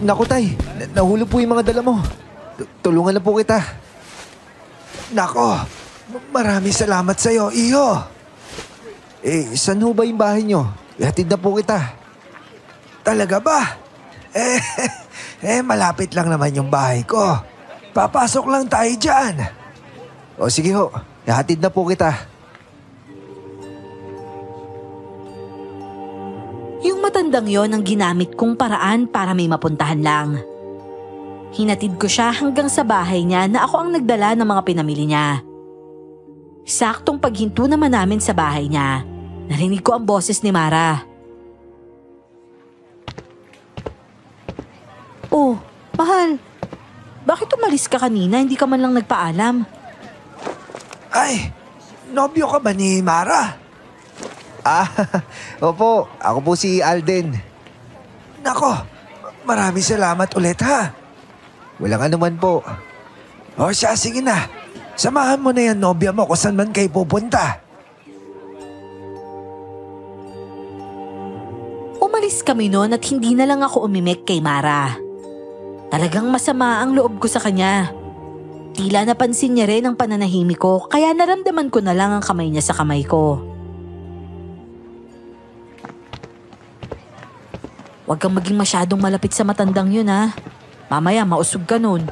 Naku, Tay, nahulog po yung mga dala mo. Tulungan na po kita. Nako, maraming salamat sa'yo, Iho. Saan ho ba yung bahay nyo? Ihatid na po kita. Talaga ba? Malapit lang naman yung bahay ko. Papasok lang tayo dyan. O sige ho, ihatid na po kita. Yung matandang yon ang ginamit kong paraan para may mapuntahan lang. Hinatid ko siya hanggang sa bahay niya na ako ang nagdala ng mga pinamili niya. Saktong paghinto naman namin sa bahay niya, narinig ko ang boses ni Mara. Oh, mahal. Bakit umalis ka kanina? Hindi ka man lang nagpaalam. Ay, nobyo ka ba ni Mara? Opo, ako po si Alden. Nako, maraming salamat ulit ha. Walang anuman po. O siya, sige na. Samahan mo na yan nobya mo kung saan man kayo pupunta. Umalis kami noon at hindi na lang ako umimik kay Mara. Talagang masama ang loob ko sa kanya. Tila napansin niya rin ang pananahimik ko kaya naramdaman ko na lang ang kamay niya sa kamay ko. Huwag kang maging masyadong malapit sa matandang yun ha. Mamaya mausog ka nun.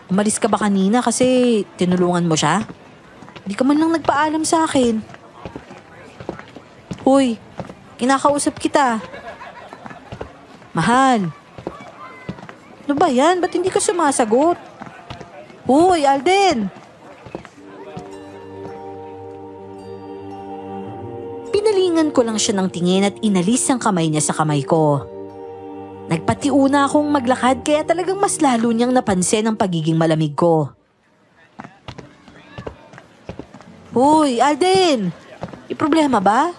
Umalis ka ba kanina kasi tinulungan mo siya? Di ka man lang nagpaalam sa akin. Uy, kinakausap kita. Mahal. Ano ba yan? Ba't hindi ka sumasagot? Uy, Alden! Pinalingan ko lang siya ng tingin at inalis ang kamay niya sa kamay ko. Nagpatiuna akong maglakad kaya talagang mas lalo niyang napansin ang pagiging malamig ko. Hoy, Alden! May problema ba?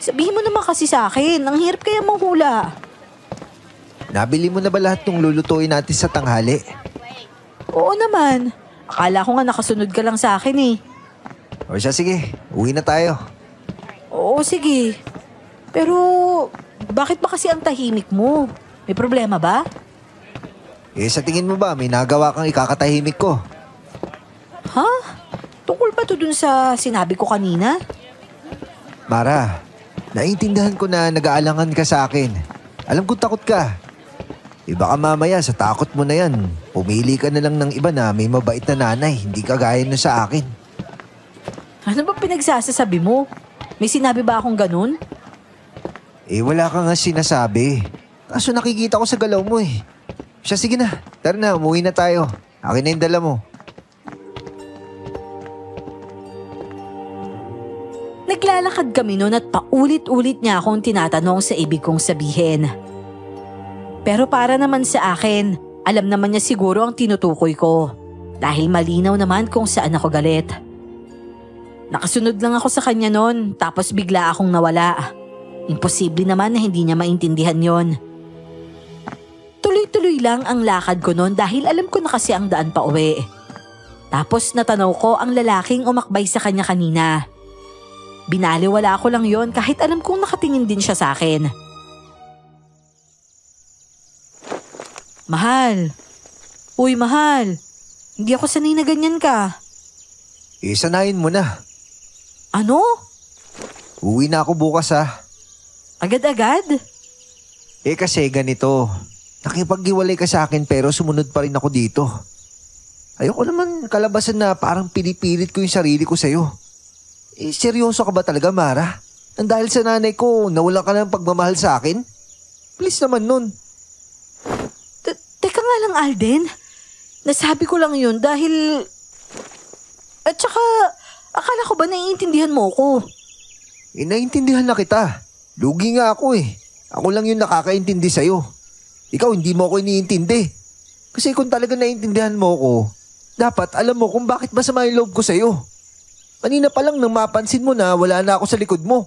Sabihin mo naman kasi sa akin, ang hirap kaya manghula. Nabili mo na ba lahat ng lulutuin natin sa tanghali? Oo naman. Akala ko nga nakasunod ka lang sa akin eh. O siya, sige. Uwi na tayo. Oo, sige. Pero bakit ba kasi ang tahimik mo? May problema ba? Sa tingin mo ba may nagawa kang ikakatahimik ko? Ha? Tungkol ba to dun sa sinabi ko kanina? Mara, naiintindihan ko na nag-aalangan ka sa akin. Alam ko takot ka. Baka mamaya sa takot mo na yan, pumili ka na lang ng iba na may mabait na nanay, hindi kagaya na sa akin. Ano ba pinagsasasabi mo? May sinabi ba akong ganun? Wala ka nga sinasabi. Kaso nakikita ko sa galaw mo eh. Siya, sige na. Tara na, umuwi na tayo. Akin na yung dala mo. Naglalakad kami noon at paulit-ulit niya akong tinatanong sa ibig kong sabihin. Pero para naman sa akin, alam naman niya siguro ang tinutukoy ko. Dahil malinaw naman kung saan ako galit. Nakasunod lang ako sa kanya noon tapos bigla akong nawala. Imposible naman na hindi niya maintindihan yon. Tuloy-tuloy lang ang lakad ko noon dahil alam ko na kasi ang daan pa uwi. Tapos natanaw ko ang lalaking umakbay sa kanya kanina. Binaliwala ko lang yon kahit alam kong nakatingin din siya sa akin. Mahal. Uy, mahal. Hindi ako sanay na ganyan ka. Sanayin mo na. Ano? Uwi na ako bukas ha. Agad-agad? Kasi ganito. Nakipag-iwalay ka sa akin pero sumunod pa rin ako dito. Ayoko naman kalabasan na parang pinipilit ko yung sarili ko sa'yo. Seryoso ka ba talaga, Mara? Nang dahil sa nanay ko, nawala ka ng pagmamahal sa akin? Please naman nun. Teka nga lang, Alden. Nasabi ko lang yun dahil... At saka, akala ko ba naiintindihan mo ko? Naiintindihan na kita. Lugi nga ako eh. Ako lang yung nakakaintindi sa'yo. Ikaw hindi mo ako iniintindi. Kasi kung talaga naiintindihan mo ko, dapat alam mo kung bakit masama yung loob ko sa'yo. Kanina pa lang nang mapansin mo na wala na ako sa likod mo.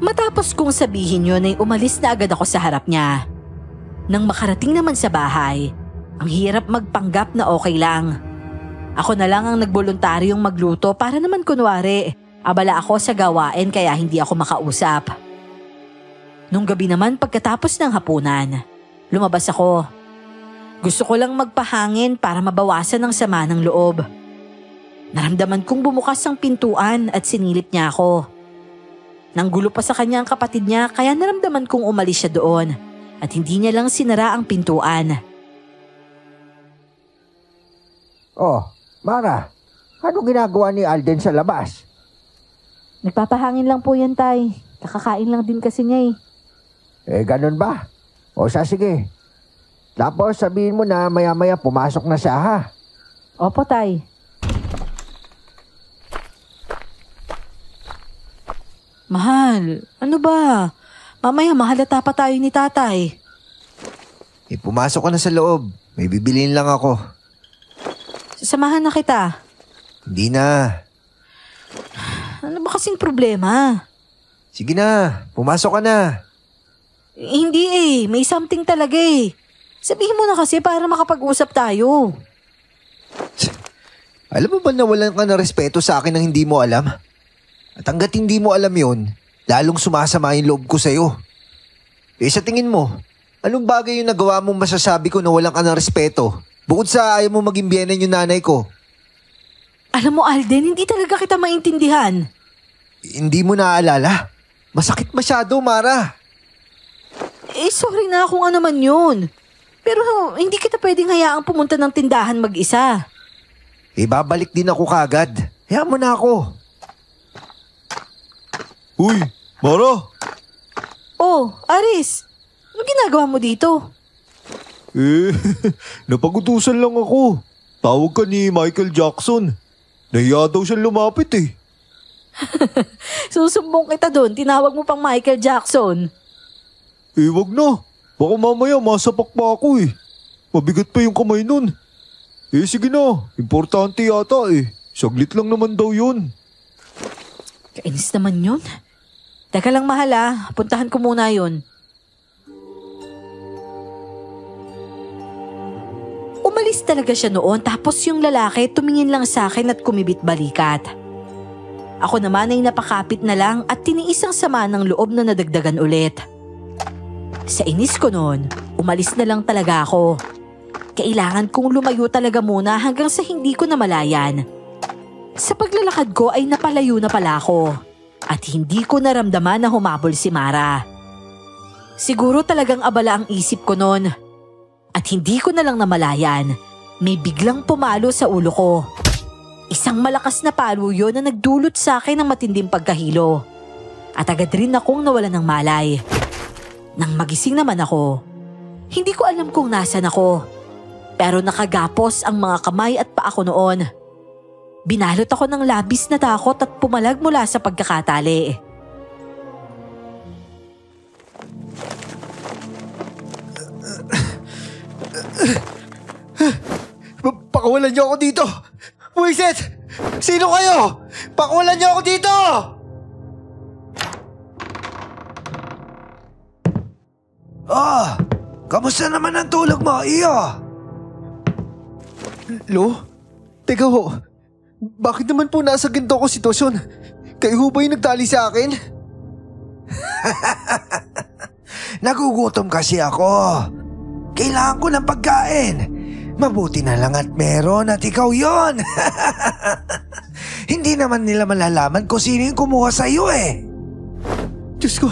Matapos kong sabihin yun ay umalis na agad ako sa harap niya. Nang makarating naman sa bahay, ang hirap magpanggap na okay lang. Ako na lang ang nagboluntaryong magluto para naman kunwari, abala ako sa gawain kaya hindi ako makausap. Nung gabi naman pagkatapos ng hapunan, lumabas ako. Gusto ko lang magpahangin para mabawasan ang sama ng loob. Naramdaman kong bumukas ang pintuan at sinilip niya ako. Nanggulo pa sa kanya ang kapatid niya kaya naramdaman kong umalis siya doon at hindi niya lang sinara ang pintuan. Oh, Mara, ano ginagawa ni Alden sa labas? Nagpapahangin lang po yan, Tay. Nakakain lang din kasi niya Ganun ba? O sige. Tapos sabihin mo na maya-maya pumasok na siya ha. Opo, Tay. Mahal, ano ba? Mamaya mahalata pa tayo ni Tatay. Pumasok ka na sa loob. May bibiliin lang ako. Sasamahan na kita. Hindi na. Ano ba kasing problema? Sige na, pumasok ka na. Hindi may something talaga Sabihin mo na kasi para makapag-usap tayo. Alam mo ba na walang ka na respeto sa akin nang hindi mo alam? At hanggat hindi mo alam yon, lalong sumasama yung loob ko sa'yo. Sa tingin mo, anong bagay yung nagawa mong masasabi ko na walang ka ng respeto? Bukod sa ayaw mo maging biyenan yung nanay ko. Alam mo, Alden, hindi talaga kita maintindihan. Hindi mo naaalala? Masakit masyado, Mara. Sorry na kung ano man yun. Pero hindi kita pwedeng hayaang pumunta ng tindahan mag-isa. Babalik din ako kagad. Hayaan mo na ako. Uy, Mara! Oh, Aris, ano ginagawa mo dito? Napagutusan lang ako. Tawag ka ni Michael Jackson. Nahiya daw siyang lumapit Susumbong kita doon, tinawag mo pang Michael Jackson. Wag na. Baka mamaya masapak pa ako Mabigat pa yung kamay nun. Sige na. Importante yata Saglit lang naman daw yun. Kainis naman yun. Teka lang mahal puntahan ko muna yun. Umalis talaga siya noon tapos yung lalaki tumingin lang sa akin at kumibit balikat. Ako naman ay napakapit na lang at tiniis ang sama ng loob na nadagdagan ulit. Sa inis ko noon, umalis na lang talaga ako. Kailangan kong lumayo talaga muna hanggang sa hindi ko namalayan. Sa paglalakad ko ay napalayo na pala ako at hindi ko naramdaman na humabol si Mara. Siguro talagang abala ang isip ko noon at hindi ko na lang namalayan. May biglang pumalo sa ulo ko. Isang malakas na palo yun na nagdulot sa akin ng matinding pagkahilo. At agad rin akong nawalan ng malay. Nang magising naman ako, hindi ko alam kung nasan ako. Pero nakagapos ang mga kamay at paa ko noon. Binalot ako ng labis na takot at pumalag mula sa pagkakatali. Pakawalan niyo ako dito! Buisit! Sino kayo? Pakawalan niyo ako dito! Kamusta naman ang tulog mo, Iyo? Lo? Teka ho, bakit naman po nasa ganito ko sitwasyon? Kayo ho ba yung nagtali sa akin? Nagugutom kasi ako. Kailangan ko ng pagkain. Mabuti na lang at meron at ikaw yon. Hindi naman nila malalaman kung sino yung kumuha sa iyo Diyos ko,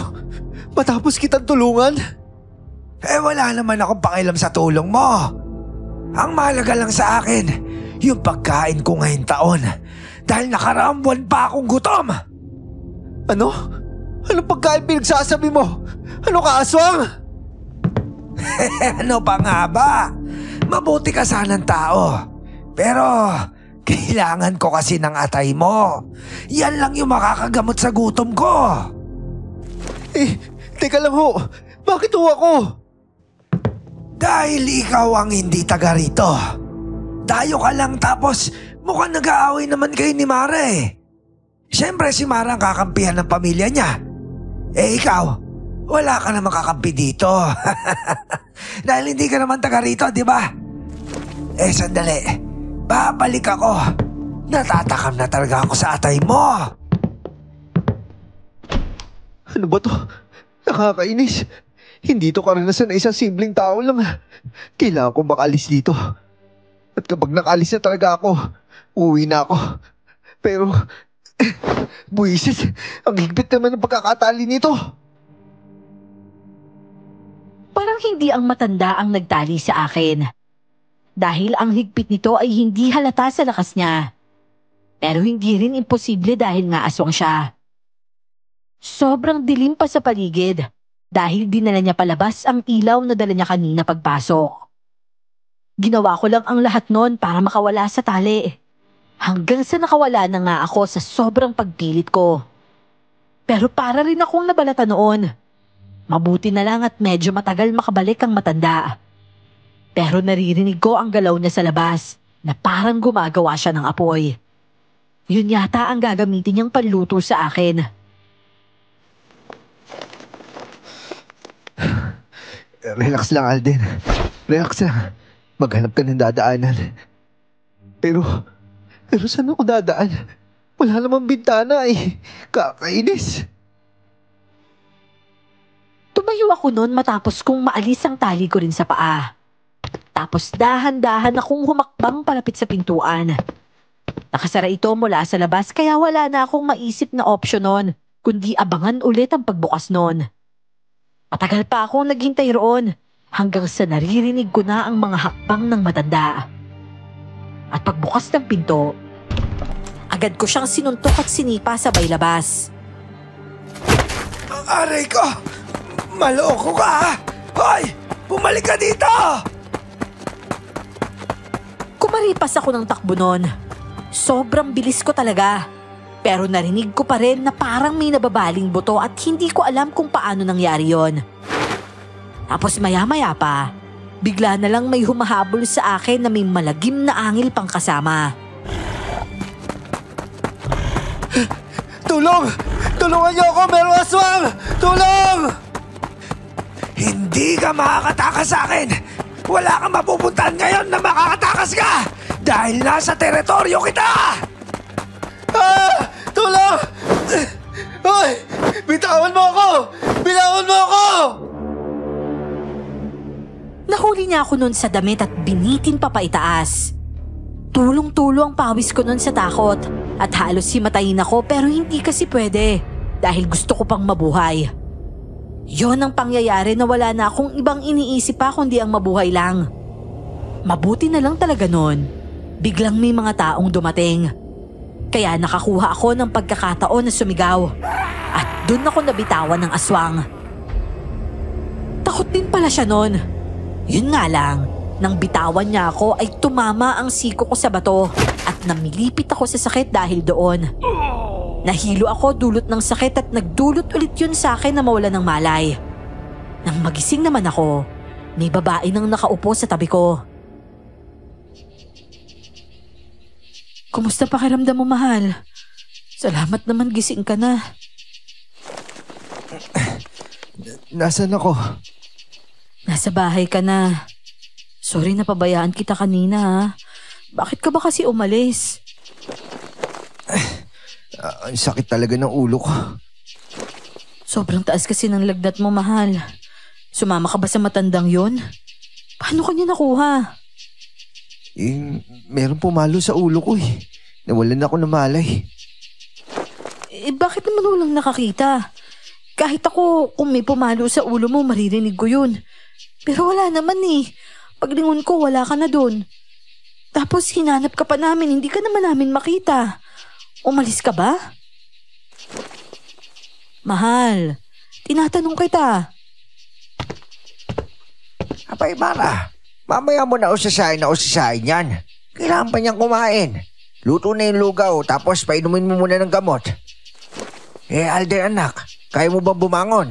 matapos kitang tulungan? Wala naman akong pakialam sa tulong mo. Ang mahalaga lang sa akin, yung pagkain ko ngayong taon. Dahil nakaraang buwan pa akong gutom. Ano? Anong pagkain pinagsasabi mo? Ano ka, aswang? Ano pa nga ba? Mabuti ka sanang tao. Pero kailangan ko kasi ng atay mo. Yan lang yung makakagamot sa gutom ko. Teka lang ho. Bakit ho ako? Dahil ikaw ang hindi taga rito. Dayo ka lang tapos mukhang nag-aaway naman kayo ni Mara Siyempre si Mara ang kakampihan ng pamilya niya. Ikaw, wala ka namang kakampi dito. Dahil hindi ka naman taga rito, di ba? Sandali. Babalik ako. Natatakam na talaga ako sa atay mo. Ano ba to? Nakakainis. Hindi to karanasan na isang simpleng tao lang. Kailangan ko makalis dito. At kapag nakalis na talaga ako, uwi na ako. Pero, buwisit, ang higpit naman ng pagkakatali nito. Parang hindi ang matanda ang nagtali sa akin. Dahil ang higpit nito ay hindi halata sa lakas niya. Pero hindi rin imposible dahil nga aswang siya. Sobrang dilim pa sa paligid dahil dinala niya palabas ang ilaw na dala niya kanina pagpasok. Ginawa ko lang ang lahat noon para makawala sa tali. Hanggang sa nakawala na nga ako sa sobrang pagpilit ko. Pero para rin akong nabalata noon. Mabuti na lang at medyo matagal makabalik ang matanda. Pero naririnig ko ang galaw niya sa labas na parang gumagawa siya ng apoy. Yun yata ang gagamitin niyang panluto sa akin. Relax lang, Alden. Relax lang. Maghanap ka ng dadaanan. Pero saan ako dadaan? Wala namang bintana eh. Kakainis. Tumayo ako noon matapos kong maalis ang tali ko rin sa paa. Tapos dahan-dahan akong humakbang palapit sa pintuan. Nakasara ito mula sa labas kaya wala na akong maisip na opsyon noon, kundi abangan ulit ang pagbukas noon. Matagal pa akong naghintay roon hanggang sa naririnig ko na ang mga hakbang ng matanda. At pagbukas ng pinto, agad ko siyang sinuntok at sinipa sabay labas. Aray ko! Maloko ka! Hoy! Bumalik ka dito! Kumaripas ako ng takbo noon. Sobrang bilis ko talaga. Pero narinig ko pa rin na parang may nababaling buto at hindi ko alam kung paano nangyari yon. Tapos maya-maya pa, bigla na lang may humahabol sa akin na may malagim na angil pang kasama. Tulong! Tulungan niyo ako! Merong aswang! Tulong! Hindi ka makakatakas sa akin! Wala kang mapupuntahan ngayon na makakatakas ka! Dahil nasa teritoryo kita! Ah! Tulong! Hoy! Bitawan mo ako! Bitawan mo ako! Nahuli niya ako noon sa damit at binitin pa paitaas. Tulong-tulo ang pawis ko noon sa takot at halos himatayin ako pero hindi kasi pwede dahil gusto ko pang mabuhay. Yon ang pangyayari na wala na akong ibang iniisip pa kundi ang mabuhay lang. Mabuti na lang talaga noon. Biglang may mga taong dumating. Kaya nakakuha ako ng pagkakataon na sumigaw. At dun ako nabitawan ng aswang. Takot din pala siya noon. Yun nga lang, nang bitawan niya ako ay tumama ang siko ko sa bato at namilipit ako sa sakit dahil doon. Nahilo ako dulot ng sakit at nagdulot ulit yun sa akin na mawala ng malay. Nang magising naman ako, may babae nang nakaupo sa tabi ko. Kumusta pakiramdam mo, mahal? Salamat naman gising ka na. Nasaan ako? Nasa bahay ka na. Sorry na pabayaan kita kanina ha. Bakit ka ba kasi umalis? Ang sakit talaga ng ulo ko. Sobrang taas kasi ng lagnat mo, mahal. Sumama ka ba sa matandang yon? Paano kanya nakuha? Meron pumalo sa ulo ko eh. Nawalan ako ng malay. Bakit naman walang nakakita? Kahit ako, kung may pumalo sa ulo mo, maririnig ko yun. Pero wala naman eh. Paglingon ko, wala ka na dun. Tapos hinanap ka pa namin, hindi ka naman namin makita. Umalis ka ba? Mahal, tinatanong kita. Abay, Mara. Mamaya mo na usasahin yan. Kailangan pa niyang kumain. Luto na yung lugaw, tapos painumin mo muna ng gamot. Alden anak, kaya mo bang bumangon?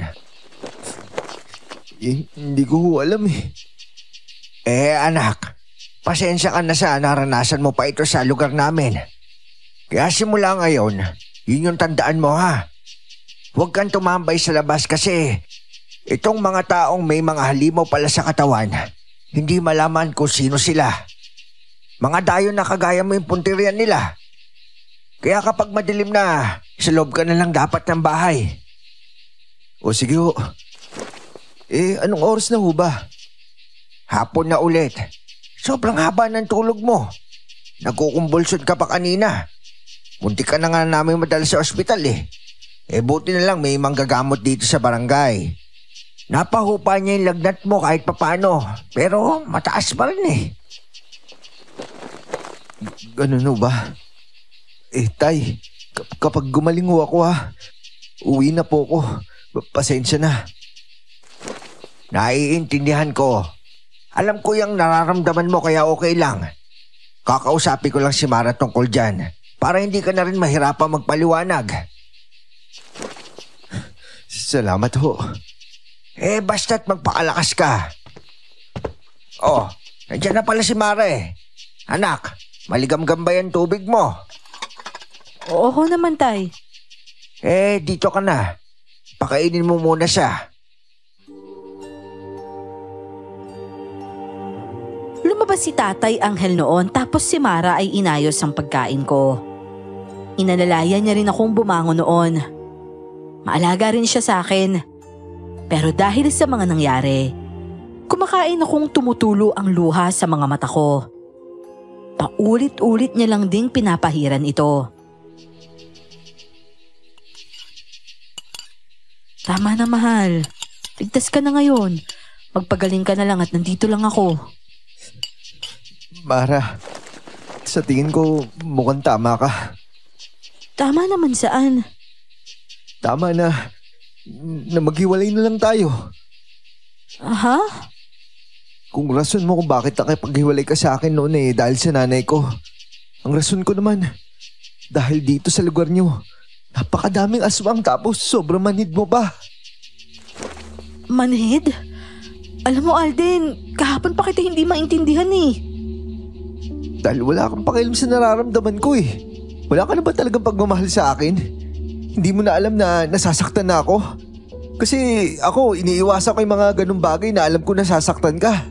Hindi ko alam eh. Anak, pasensya ka na sa naranasan mo pa ito sa lugar namin. Kaya simula ngayon, yun yung tandaan mo ha. Huwag kang tumambay sa labas kasi itong mga taong may mga halimaw pala sa katawan, hindi malaman kung sino sila. Mga dayon na kagaya mo yung punterian nila. Kaya kapag madilim na, sa loob ka na lang dapat ng bahay. O sige ho. Anong oras na ho ba? Hapon na ulit. Sobrang haba ng tulog mo. Nagkukumbulsod ka pa kanina. Muntik ka na nga namin madala sa ospital eh. Buti na lang may manggagamot dito sa barangay. Napahupa niya yung lagnat mo kahit papano. Pero mataas pa rin eh. Ganun ho ba? Tay, kapag gumaling ho ako ha, Uwi na po ko. Pasensya na. Naiintindihan ko. Alam ko yung nararamdaman mo kaya okay lang. Kakausapin ko lang si Mara tungkol dyan para hindi ka na rin mahirapang magpaliwanag. Salamat ho. Basta't magpakalakas ka. Oh, nandiyan na pala si Mara eh. Anak, maligam-gam ba yung tubig mo? Oo naman, tay. Dito ka na. Pakainin mo muna siya. Lumabas si Tatay Anghel noon tapos si Mara ay inayos ang pagkain ko. Inalalayan niya rin akong bumangon noon. Maalaga rin siya sa akin. Pero dahil sa mga nangyari, kumakain akong tumutulo ang luha sa mga mata ko. Paulit-ulit niya lang ding pinapahiran ito. Tama na, mahal. Ligtas ka na ngayon. Magpagaling ka na lang at nandito lang ako. Mara, sa tingin ko mukhang tama ka. Tama naman saan? Tama na maghiwalay na lang tayo. Aha? Kung rason mo kung bakit nakipaghiwalay ka sa akin noon dahil sa nanay ko. Ang rason ko naman, dahil dito sa lugar niyo, napakadaming aswang tapos sobrang manhid mo pa. Manhid? Alam mo, Alden, kahapon pa kita hindi maintindihan Dahil wala kang pakialam sa nararamdaman ko Wala ka na ba talagang pagmamahal sa akin? Hindi mo na alam na nasasaktan na ako? Kasi ako, iniiwasan ko yung mga ganung bagay na alam ko nasasaktan ka.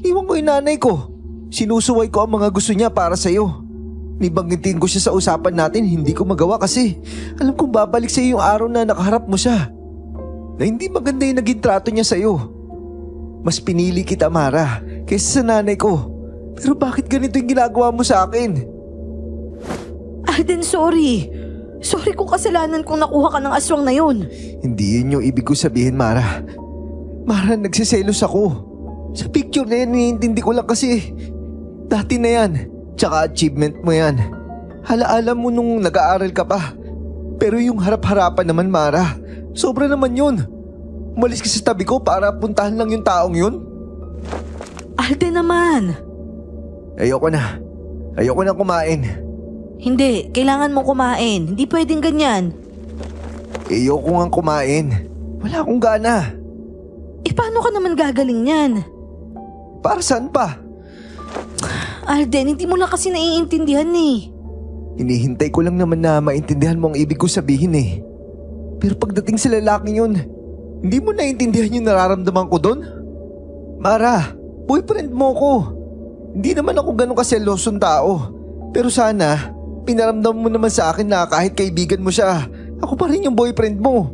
Iwan ko yung nanay ko. Sinusuway ko ang mga gusto niya para sa'yo. Nibanggitin ko siya sa usapan natin, hindi ko magawa kasi alam kong babalik sa'yo yung araw na nakaharap mo siya. Na hindi maganda yung naging trato niya sa'yo. Mas pinili kita, Mara, kaysa sa nanay ko. Pero bakit ganito yung ginagawa mo sa akin? Alden, sorry. Sorry kung kasalanan kung nakuha ka ng aswang na yun. Hindi yun yung ibig ko sabihin, Mara. Mara, nagsiselos ako. Sa picture na yan, naiintindi ko lang kasi. Dati na yan. Tsaka achievement mo yan. Halaala mo nung nag-aaral ka pa. Pero yung harap-harapan naman, Mara, sobra naman yun. Umalis ka sa tabi ko para puntahan lang yung taong yun. Alden naman. Ayoko na. Ayoko na kumain. Hindi, kailangan mong kumain. Hindi pwedeng ganyan. Ayoko nga kumain. Wala akong gana. Paano ka naman gagaling yan? Para saan pa? Alden, hindi mo lang kasi naiintindihan Hinihintay ko lang naman na maintindihan mo ang ibig ko sabihin Pero pagdating sa lalaking yun, hindi mo naiintindihan yung nararamdaman ko doon? Mara, boyfriend mo ko. Hindi naman ako ganun kaselosong tao. Pero sana, pinaramdam mo naman sa akin na kahit kaibigan mo siya, ako pa rin yung boyfriend mo.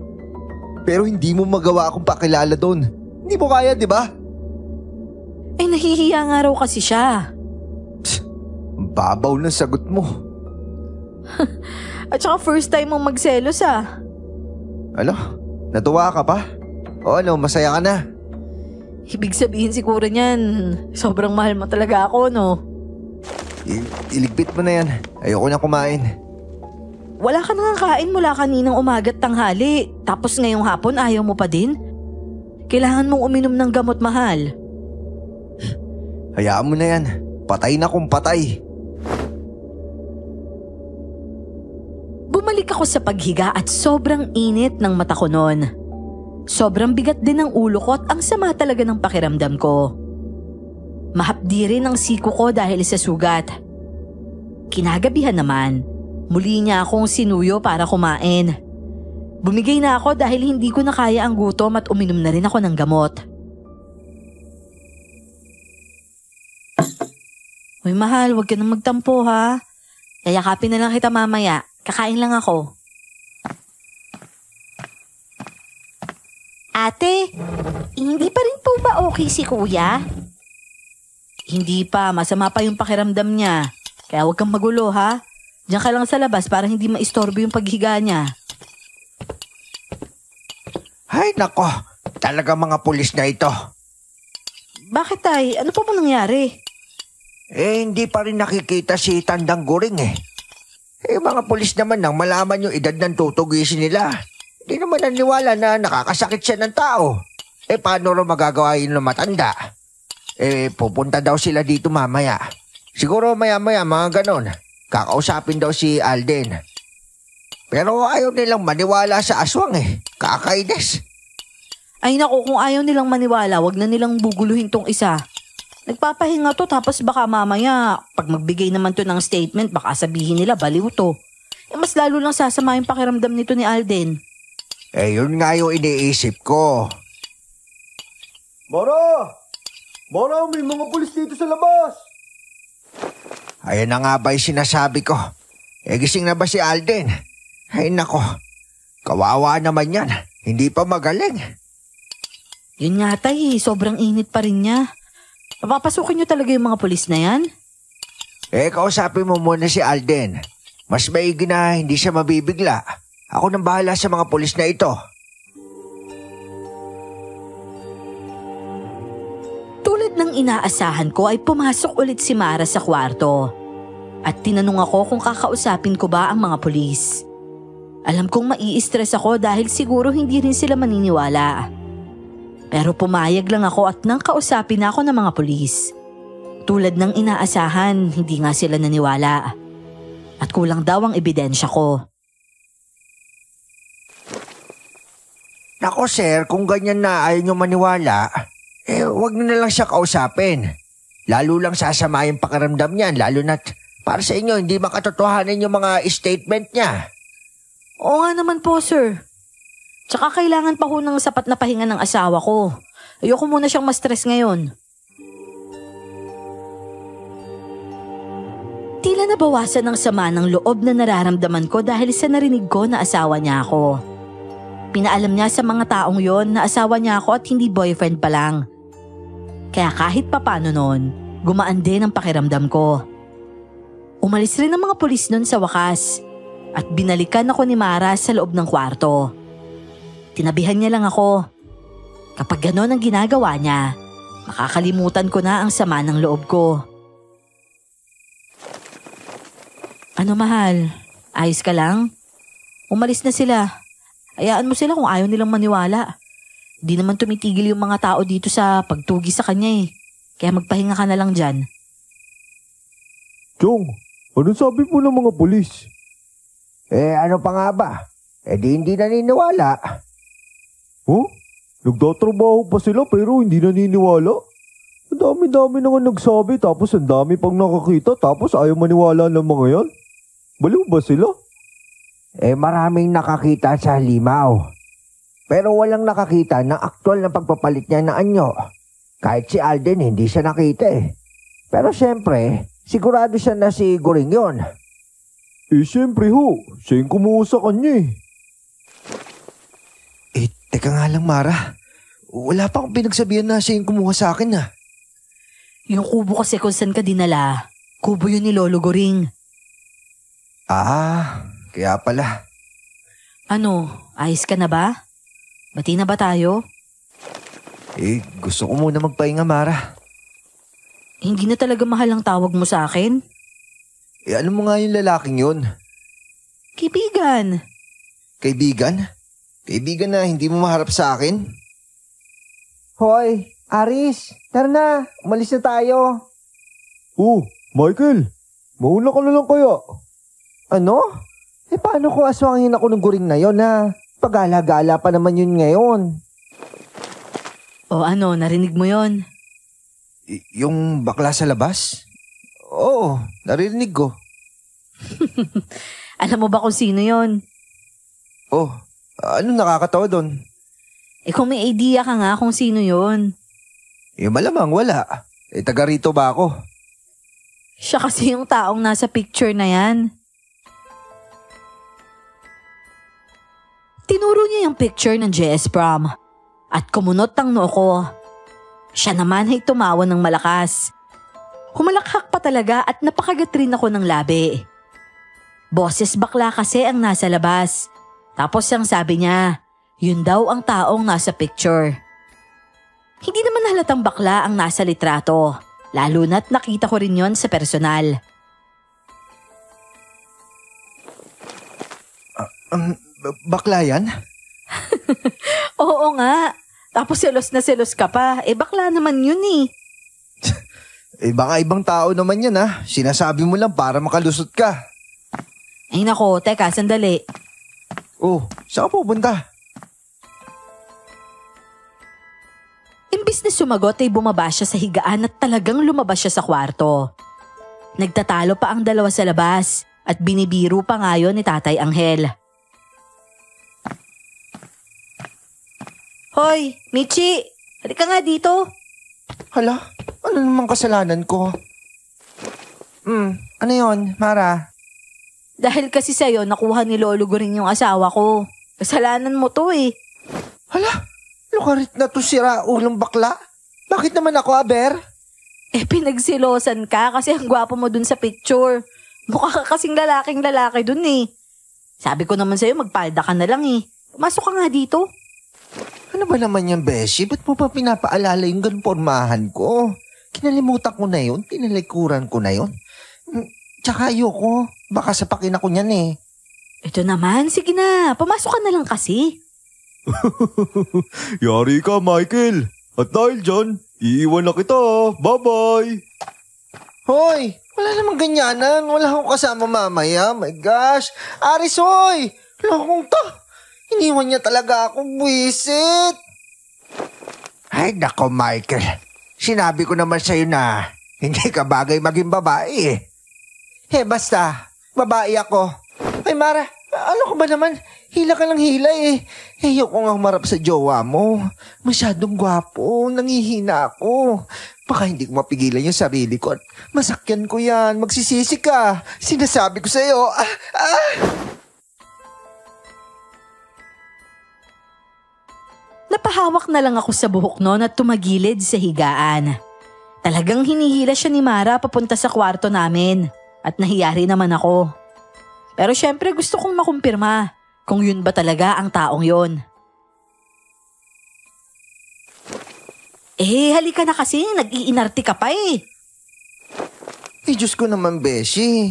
Pero hindi mo magawa akong pakilala doon. Hindi mo kaya, di ba? Nahihiya nga raw kasi siya. Babaw ng sagot mo. At saka first time mong magselos Ano? Natuwa ka pa? O ano, masaya ka na? Ibig sabihin siguro niyan, sobrang mahal mo talaga ako, no? Iligpit mo na yan. Ayoko na kumain. Wala ka nang kain mula kaninang umaga't tanghali. Tapos ngayong hapon ayaw mo pa din? Kailangan mong uminom ng gamot, mahal. Hayaan mo na yan. Patay na kung patay. Bumalik ako sa paghiga at sobrang init ng mata ko noon. Sobrang bigat din ng ulo ko at ang sama talaga ng pakiramdam ko. Mahapdi rin ang siko ko dahil sa sugat. Kinagabihan naman, muli niya akong sinuyo para kumain. Bumigay na ako dahil hindi ko na kaya ang gutom at uminom na rin ako ng gamot. Uy mahal, huwag ka nang magtampo ha. Yayakapin na lang kita mamaya, kakain lang ako. Ate, hindi pa rin po ba okay si kuya? Hindi pa, masama pa yung pakiramdam niya. Kaya huwag kang magulo ha. Diyan ka lang sa labas para hindi maistorbo yung paghiga niya. Ay nako, talaga mga pulis na ito. Bakit tay? Ano pa ba nangyari? Hindi pa rin nakikita si Tandang Guring Mga pulis naman nang malaman yung edad ng tutugisin nila. Di naman naniwala na nakakasakit siya ng tao. Paano rin magagawa yun ng matanda? Pupunta daw sila dito mamaya. Siguro maya-maya mga ganon. Kakausapin daw si Alden. Pero ayaw nilang maniwala sa aswang Kakainis. Ay naku, kung ayaw nilang maniwala, wag na nilang buguluhin tong isa. Nagpapahinga to tapos baka mamaya, pag magbigay naman to ng statement, baka sabihin nila baliw to. Mas lalo lang sasama yung pakiramdam nito ni Alden. Yun nga yung iniisip ko. Mara! Mara, may mga pulis dito sa labas! Ayan na nga ba yung sinasabi ko? Gising na ba si Alden? Ay nako, kawawa naman yan. Hindi pa magaling. Yun nga tay, sobrang init pa rin niya. Papapasukin niyo talaga yung mga pulis na yan? Kausapin mo muna si Alden. Mas maigi na hindi siya mabibigla. Ako nang bahala sa mga pulis na ito. Tulad ng inaasahan ko ay pumasok ulit si Mara sa kwarto. At tinanong ako kung kakausapin ko ba ang mga pulis. Alam kong mai-stress ako dahil siguro hindi rin sila maniniwala. Pero pumayag lang ako at nang kausapin ako ng mga pulis. Tulad ng inaasahan, hindi nga sila naniwala. At kulang daw ang ebidensya ko. Nako sir, kung ganyan na ayaw nyo maniwala, wag nyo na lang siya kausapin. Lalo lang sasama yung pakiramdam niyan, lalo na't para sa inyo hindi makatotohanan yung mga statement niya. Oo nga naman po sir. Tsaka kailangan pa ho ng sapat na pahinga ng asawa ko. Ayoko muna siyang ma-stress ngayon. Tila nabawasan ng sama ng loob na nararamdaman ko dahil sa narinig ko na asawa niya ako. Pinaalam niya sa mga taong yon na asawa niya ako at hindi boyfriend pa lang. Kaya kahit papano noon, gumaan din ang pakiramdam ko. Umalis rin ang mga pulis noon sa wakas at binalikan ako ni Mara sa loob ng kwarto. Tinabihan niya lang ako. Kapag gano'n ang ginagawa niya, makakalimutan ko na ang sama ng loob ko. Ano mahal? Ayos ka lang? Umalis na sila. Hayaan mo sila kung ayaw nilang maniwala. Di naman tumitigil yung mga tao dito sa pagtugi sa kanya Kaya magpahinga ka na lang dyan. Chong, anong sabi po ng mga pulis? Ano pa nga ba? Di hindi naniniwala. Huh? Nagtatrabaho pa sila pero hindi naniniwala? Ang dami-dami na nga nagsabi tapos ang dami pang nakakita tapos ayaw maniwala ng mga yan? Baliw ba sila? Maraming nakakita sa halimaw. Pero walang nakakita ng aktual na pagpapalit niya na anyo. Kahit si Alden hindi siya nakita Pero syempre, sigurado siya na si Goring yun. Syempre ho, siya yung kumuha sa kanya Teka nga lang Mara. Wala pa akong pinagsabihan na siya yung kumuha sa akin Yung kubo kasi kung saan ka dinala, kubo yun ni Lolo Goring. Kaya pala. Ano, ayos ka na ba? Bati na ba tayo? Gusto ko muna magpahinga Mara. Hindi na talaga mahal ang tawag mo sa akin? Ano mo nga yung lalaking yun? Kaibigan. Kaibigan? Kaibigan na hindi mo maharap sa akin? Hoy, Aris, tara na. Umalis na tayo. Michael, mauna ka na lang kaya. Ano? Paano ko aswangin ako ng Goring na yon Pagala-gala pa naman yun ngayon. O ano, narinig mo yon? Yung bakla sa labas? Oo, narinig ko. Alam mo ba kung sino yon? Ano nakakatawa doon? Kung may idea ka nga kung sino yon. Malamang wala. Taga rito ba ako? Siya kasi yung taong nasa picture na yan. Tinuro niya yung picture ng JS Prom at kumunot ang noo ko. Siya naman ay tumawa ng malakas. Humalakhak pa talaga at napakagat rin ako ng labi. Boses bakla kasi ang nasa labas. Tapos ang sabi niya, yun daw ang taong nasa picture. Hindi naman halatang bakla ang nasa litrato, lalo na't nakita ko rin yon sa personal. Bakla yan? Oo nga. Tapos selos na selos ka pa. Bakla naman yun eh. Baka ibang tao naman yan ha. Sinasabi mo lang para makalusot ka. Ay nako, teka, sandali. Oh, saan ka pupunta? Imbis na sumagot ay bumaba siya sa higaan at talagang lumabas siya sa kwarto. Nagtatalo pa ang dalawa sa labas at binibiro pa ngayon ni Tatay Anghel. Hoy, Michi! Halika nga dito. Hala, ano namang kasalanan ko? Ano yon, Mara? Dahil kasi sa'yo, nakuha ni Lolo Goring yung asawa ko. Kasalanan mo to eh. Hala, lukarit na to sira ulong bakla. Bakit naman ako, Aber? Pinagsilosan ka kasi ang gwapo mo dun sa picture. Mukha ka kasing lalaking lalaki dun eh. Sabi ko naman sa'yo, magpalda ka na lang eh. Pumasok ka nga dito. Ano ba naman yan, Beshi? Ba't mo pa pinapaalala yung ganun pormahan ko? Kinalimutan ko na yun, tinalikuran ko na yun. Tsaka ayoko, baka sapakin ako niyan eh. Ito naman, sige na, pumasok ka na lang kasi. Yari ka, Michael. At dahil dyan, iiwan na kita. Bye-bye. Hoy, wala namang ganyanan. Wala akong kasama mamaya. My gosh. Aris, hoy! Lokong to. Iniwan niya talaga ako, buwisit. Ay, nako, Michael. Sinabi ko naman sa'yo na hindi ka bagay maging babae. Basta, babae ako. Ay, Mara, ano ko ba naman? Hila ka lang hila eh. Ayoko nga humarap sa jowa mo. Masyadong gwapo, nangihina ako. Baka hindi ko mapigilan yung sarili ko at masakyan ko yan. Magsisisi ka. Sinasabi ko sa'yo. Napahawak na lang ako sa buhok noon at tumagilid sa higaan. Talagang hinihila siya ni Mara papunta sa kwarto namin at nahiyari naman ako. Pero syempre gusto kong makumpirma kung yun ba talaga ang taong yon. Halika na kasi, nag-iinarte ka pa eh. Diyos ko naman, Beshi.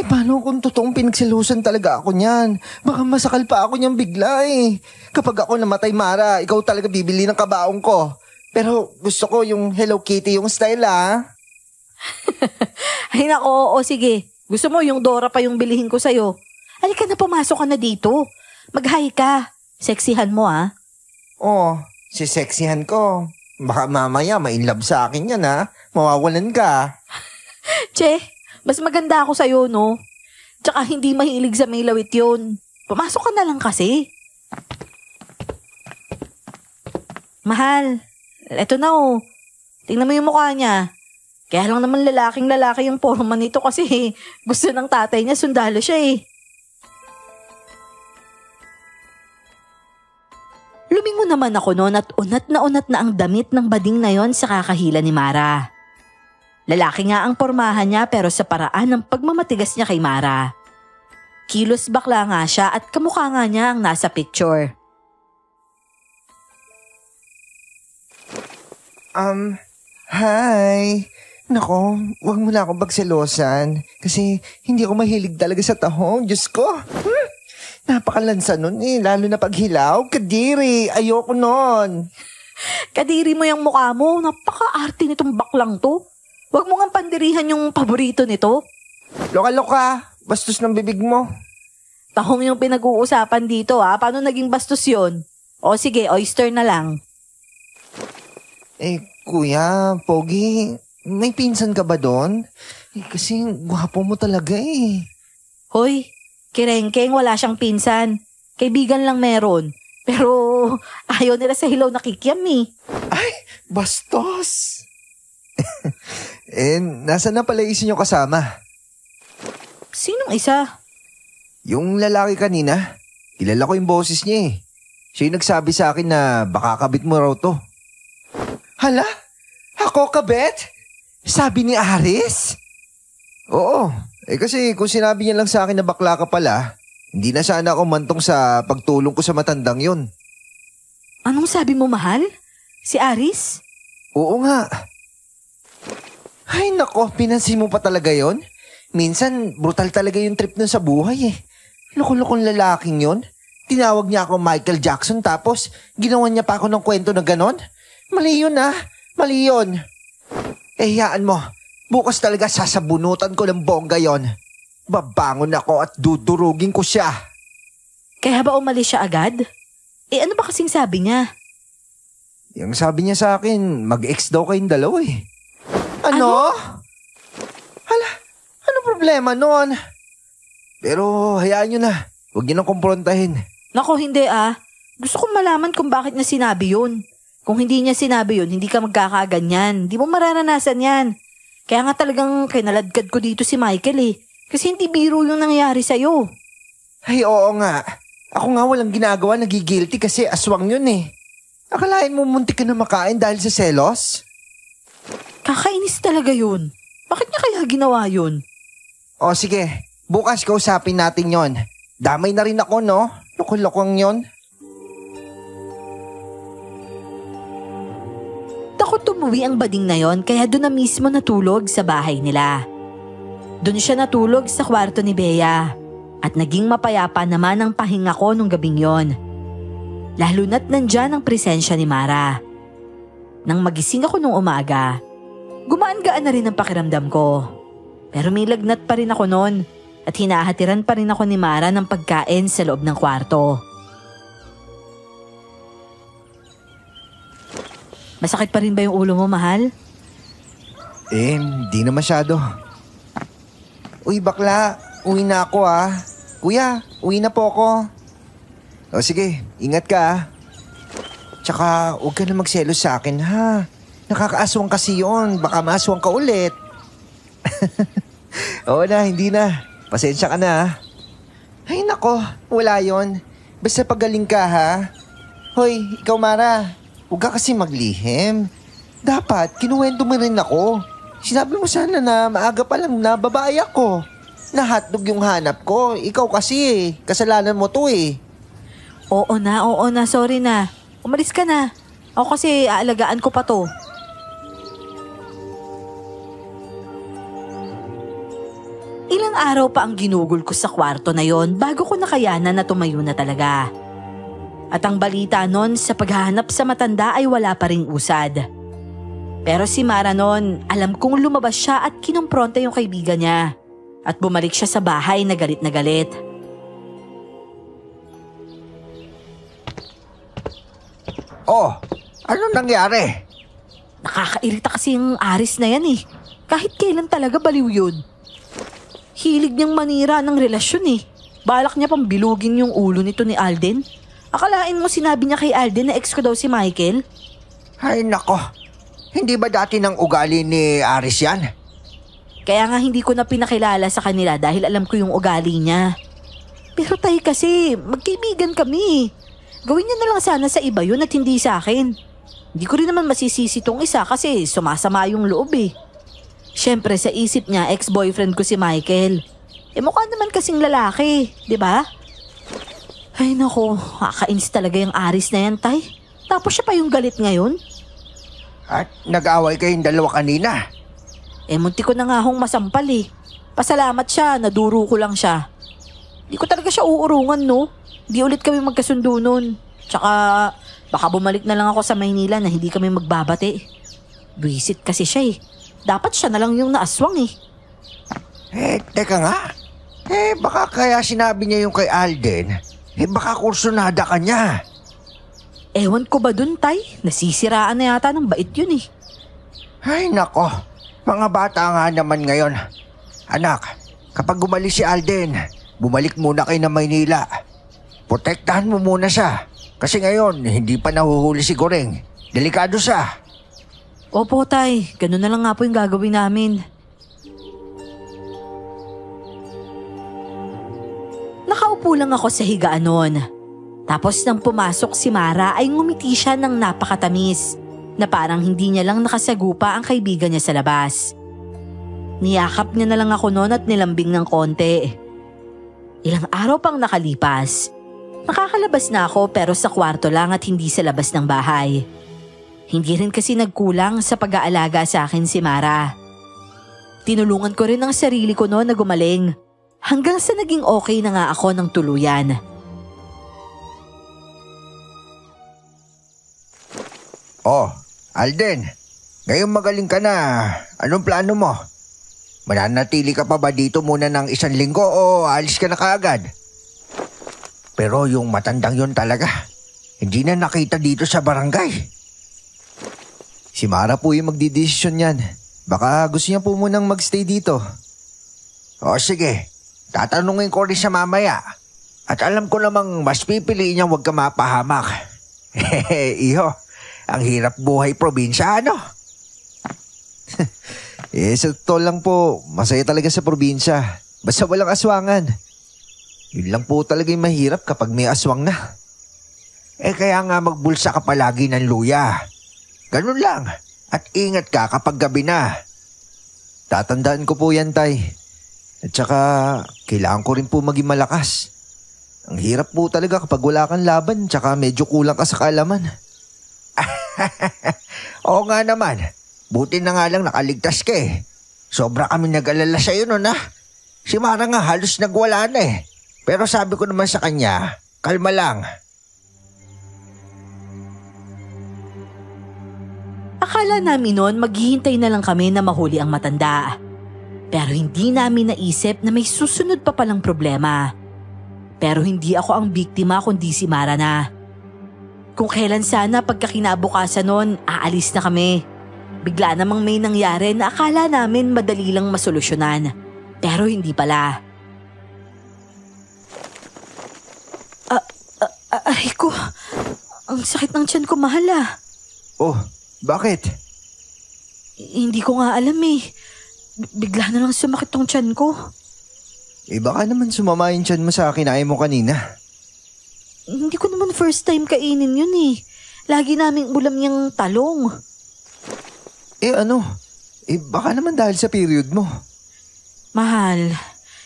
Paano kung totoong pinagsilusan talaga ako niyan? Baka masakal pa ako niyan bigla eh. Kapag ako namatay, Mara, ikaw talaga bibili ng kabaong ko. Pero gusto ko yung Hello Kitty yung style ah. Ay nako, o sige. Gusto mo yung Dora pa yung bilihin ko sa'yo. Halika na, pumasok ka na dito. Mag-hi ka. Sexihan mo ah. Oh, si-sexihan ko. Baka mamaya ma-inlove sa akin yan ha. Mawawalan ka. Che, mas maganda ako sa'yo no. Tsaka hindi mahilig sa may lawit yun. Pumasok ka na lang kasi. Mahal, eto na oh. Tingnan mo yung mukha niya. Kaya lang naman lalaking lalaki yung forma nito kasi gusto ng tatay niya sundalo siya eh. Lumingon naman ako noon at unat na ang damit ng bading na yon sa kakahila ni Mara. Lalaki nga ang pormahan niya pero sa paraan ng pagmamatigas niya kay Mara. Kilos bakla nga siya at kamukha nga niya ang nasa picture. Hi. Nako, wag mo na akong pagselosan kasi hindi ako mahilig talaga sa tahong. Diyos ko. Napakalansa nun eh, lalo na paghilaw. Kadiri, ayoko nun. Kadiri mo yung mukha mo, napaka-arte nitong baklang to. Huwag mo nga pandirihan yung paborito nito. Loka-loka, bastos ng bibig mo. Tahong yung pinag-uusapan dito ha, paano naging bastos yun? O sige, oyster na lang. Kuya, Pogi, may pinsan ka ba doon? Kasi gwapo mo talaga eh. Hoy, kirengkeng wala siyang pinsan. Kaibigan lang meron. Pero ayaw nila sa hilaw na kikiam eh. Ay, bastos! Nasa na pala isa niyo kasama? Sinong isa? Yung lalaki kanina. Kilala ko yung boses niya eh. Siya yung nagsabi sa akin na baka kabit mo raw to. Hala? Ako kabit? Sabi ni Aris? Oo. Kasi kung sinabi niya lang sa akin na bakla ka pala, hindi na sana ako mantong sa pagtulong ko sa matandang yun. Anong sabi mo, mahal? Si Aris? Oo nga. Ay nako, pinansin mo pa talaga yon? Minsan, brutal talaga yung trip nun sa buhay eh. Loko-lokong lalaking yon. Tinawag niya ako Michael Jackson tapos ginawan niya pa ako ng kwento na ganon? Mali yun ah. Mali yun. Hiyaan mo. Bukas talaga sasabunutan ko ng bongga yon. Babangon ako at dudurugin ko siya. Kaya ba umalis siya agad? Ano ba kasing sabi niya? Yung sabi niya sa akin, mag-ex daw kayong dalawa eh. Ano? Hala, ano problema nun? Pero hayaan nyo na. Huwag niyo nang kumprontahin. Nako, hindi ah. Gusto kong malaman kung bakit niya sinabi yun. Kung hindi niya sinabi yun, hindi ka magkakaganyan. Hindi mo mararanasan yan. Kaya nga talagang kinaladkad ko dito si Michael eh. Kasi hindi biro yung nangyari sa'yo. Ay, oo nga. Ako nga walang ginagawa, nagigilty kasi aswang yun eh. Akalain mo muntik ka na makain dahil sa selos? Kakainis talaga yun. Bakit niya kaya ginawa yun? O sige, bukas kausapin natin yon. Damay na rin ako, no? Loko-lokong yon. Takot tumuwi ang bading na yon kaya doon na mismo natulog sa bahay nila. Doon siya natulog sa kwarto ni Bea at naging mapayapa naman ang pahinga ko nung gabing yon. Lalo na't nandyan ang presensya ni Mara. Nang magising ako nung umaga, gumaan-gaan na rin ang pakiramdam ko. Pero may lagnat pa rin ako noon at hinahatiran pa rin ako ni Mara ng pagkain sa loob ng kwarto. Masakit pa rin ba yung ulo mo, mahal? Di na masyado. Uy, bakla. Uwi na ako ah. Kuya, uwi na po ako. O sige, ingat ka ah. Tsaka huwag ka na magselos sa akin ha. Nakakaaswang kasi yun. Baka maaswang ka ulit. Oo na, hindi na. Pasensya ka na ah. Ay nako, wala yon. Basta pagaling ka ha. Hoy, ikaw Mara. Huwag ka kasi maglihim. Dapat, kinuwento mo rin ako. Sinabi mo sana na maaga pa lang na babae ako. Na hotdog yung hanap ko. Ikaw kasi eh. Kasalanan mo to eh. Oo na, sorry na. Umalis ka na. Ako kasi aalagaan ko pa to. Ilang araw pa ang ginugol ko sa kwarto na yon bago ko nakayanan na tumayo na talaga. At ang balita nun sa paghahanap sa matanda ay wala pa ring usad. Pero si Mara nun, alam kong lumabas siya at kinumpronta yung kaibigan niya. At bumalik siya sa bahay na galit na galit. Oh, anong nangyari? Nakakairita kasi yung Aris na yan eh. Kahit kailan talaga baliw yun. Hilig niyang manira ng relasyon eh. Balak niya pang bilugin yung ulo nito ni Alden. Akalain mo sinabi niya kay Alden na ex ko daw si Michael? Ay nako, hindi ba dati ng ugali ni Aris yan? Kaya nga hindi ko na pinakilala sa kanila dahil alam ko yung ugali niya. Pero tayo kasi, magkaibigan kami. Gawin niya na lang sana sa iba yun at hindi sa akin. Hindi ko rin naman masisisi tong isa kasi sumasama yung loob eh. Siyempre sa isip niya ex-boyfriend ko si Michael. Mukha naman kasing lalaki, di ba? Ay nako, kakainis talaga yung Aris na yan, tay. Tapos siya pa yung galit ngayon. At nag-away kayong dalawa kanina. Munti ko na nga hong masampal eh. Pasalamat siya, naduro ko lang siya. Di ko talaga siya uurungan no. Di ulit kami magkasundo nun. Tsaka baka bumalik na lang ako sa Maynila na hindi kami magbabate. Buisit kasi siya eh. Dapat siya na lang yung naaswang eh. Teka nga. Baka kaya sinabi niya yung kay Alden. Baka kursunada ka niya. Ewan ko ba dun, tay? Nasisiraan na yata ng bait yun eh. Ay nako, mga bata nga naman ngayon. Anak, kapag gumalis si Alden, bumalik muna kayo na Maynila. Protektahan mo muna siya. Kasi ngayon, hindi pa nahuhuli si Goreng. Delikado siya. Opo, tay. Ganun na lang nga po yung gagawin namin. Nakaupo lang ako sa higaan noon. Tapos nang pumasok si Mara ay ngumiti siya ng napakatamis na parang hindi niya lang nakasagupa ang kaibigan niya sa labas. Niyakap niya na lang ako noon at nilambing ng konti. Ilang araw pang nakalipas. Nakakalabas na ako pero sa kwarto lang at hindi sa labas ng bahay. Hindi rin kasi nagkulang sa pag-aalaga sa akin si Mara. Tinulungan ko rin ang sarili ko noon na gumaling hanggang sa naging okay na nga ako ng tuluyan. Oh, Alden, ngayon magaling ka na. Anong plano mo? Mananatili ka pa ba dito muna ng 1 linggo o alis ka na kaagad? Pero yung matandang yon talaga, hindi na nakita dito sa barangay. Si Mara po yung magdidesisyon yan. Baka gusto niya po munang magstay dito. O sige, tatanungin ko rin siya mamaya. At alam ko namang mas pipiliin niya huwag ka mapahamak. Iho, ang hirap buhay probinsya, ano? Sa totoo lang po, masaya talaga sa probinsya. Basta walang aswangan. Yun lang po talaga yung mahirap kapag may aswang na. Kaya nga magbulsa ka palagi ng luya. Ganun lang. At ingat ka kapag gabi na. Tatandaan ko po yan, Tay. At saka, kailangan ko rin po maging malakas. Ang hirap po talaga kapag wala kang laban, tsaka medyo kulang ka sa kaalaman. Oo nga naman. Buti na nga lang nakaligtas ka eh. Sobra kami nag-alala sa'yo nun, ha? Si Mara nga halos nagwala na eh. Pero sabi ko naman sa kanya, kalma lang. Akala namin noon maghihintay na lang kami na mahuli ang matanda. Pero hindi namin naisip na may susunod pa palang problema. Pero hindi ako ang biktima kundi si Mara na. Kung kailan sana pagkakinabukasan noon, aalis na kami. Bigla namang may nangyari na akala namin madali lang masolusyonan. Pero hindi pala. Ay ko, ang sakit ng tiyan ko, mahal ah. Oh, bakit? Hindi ko nga alam eh. Bigla na lang sumakit tong tiyan ko. Baka naman sumama yung tiyan mo sa kinain mo kanina. Hindi ko naman first time kainin yun eh. Lagi naming ulam niyang talong. Baka naman dahil sa period mo. Mahal,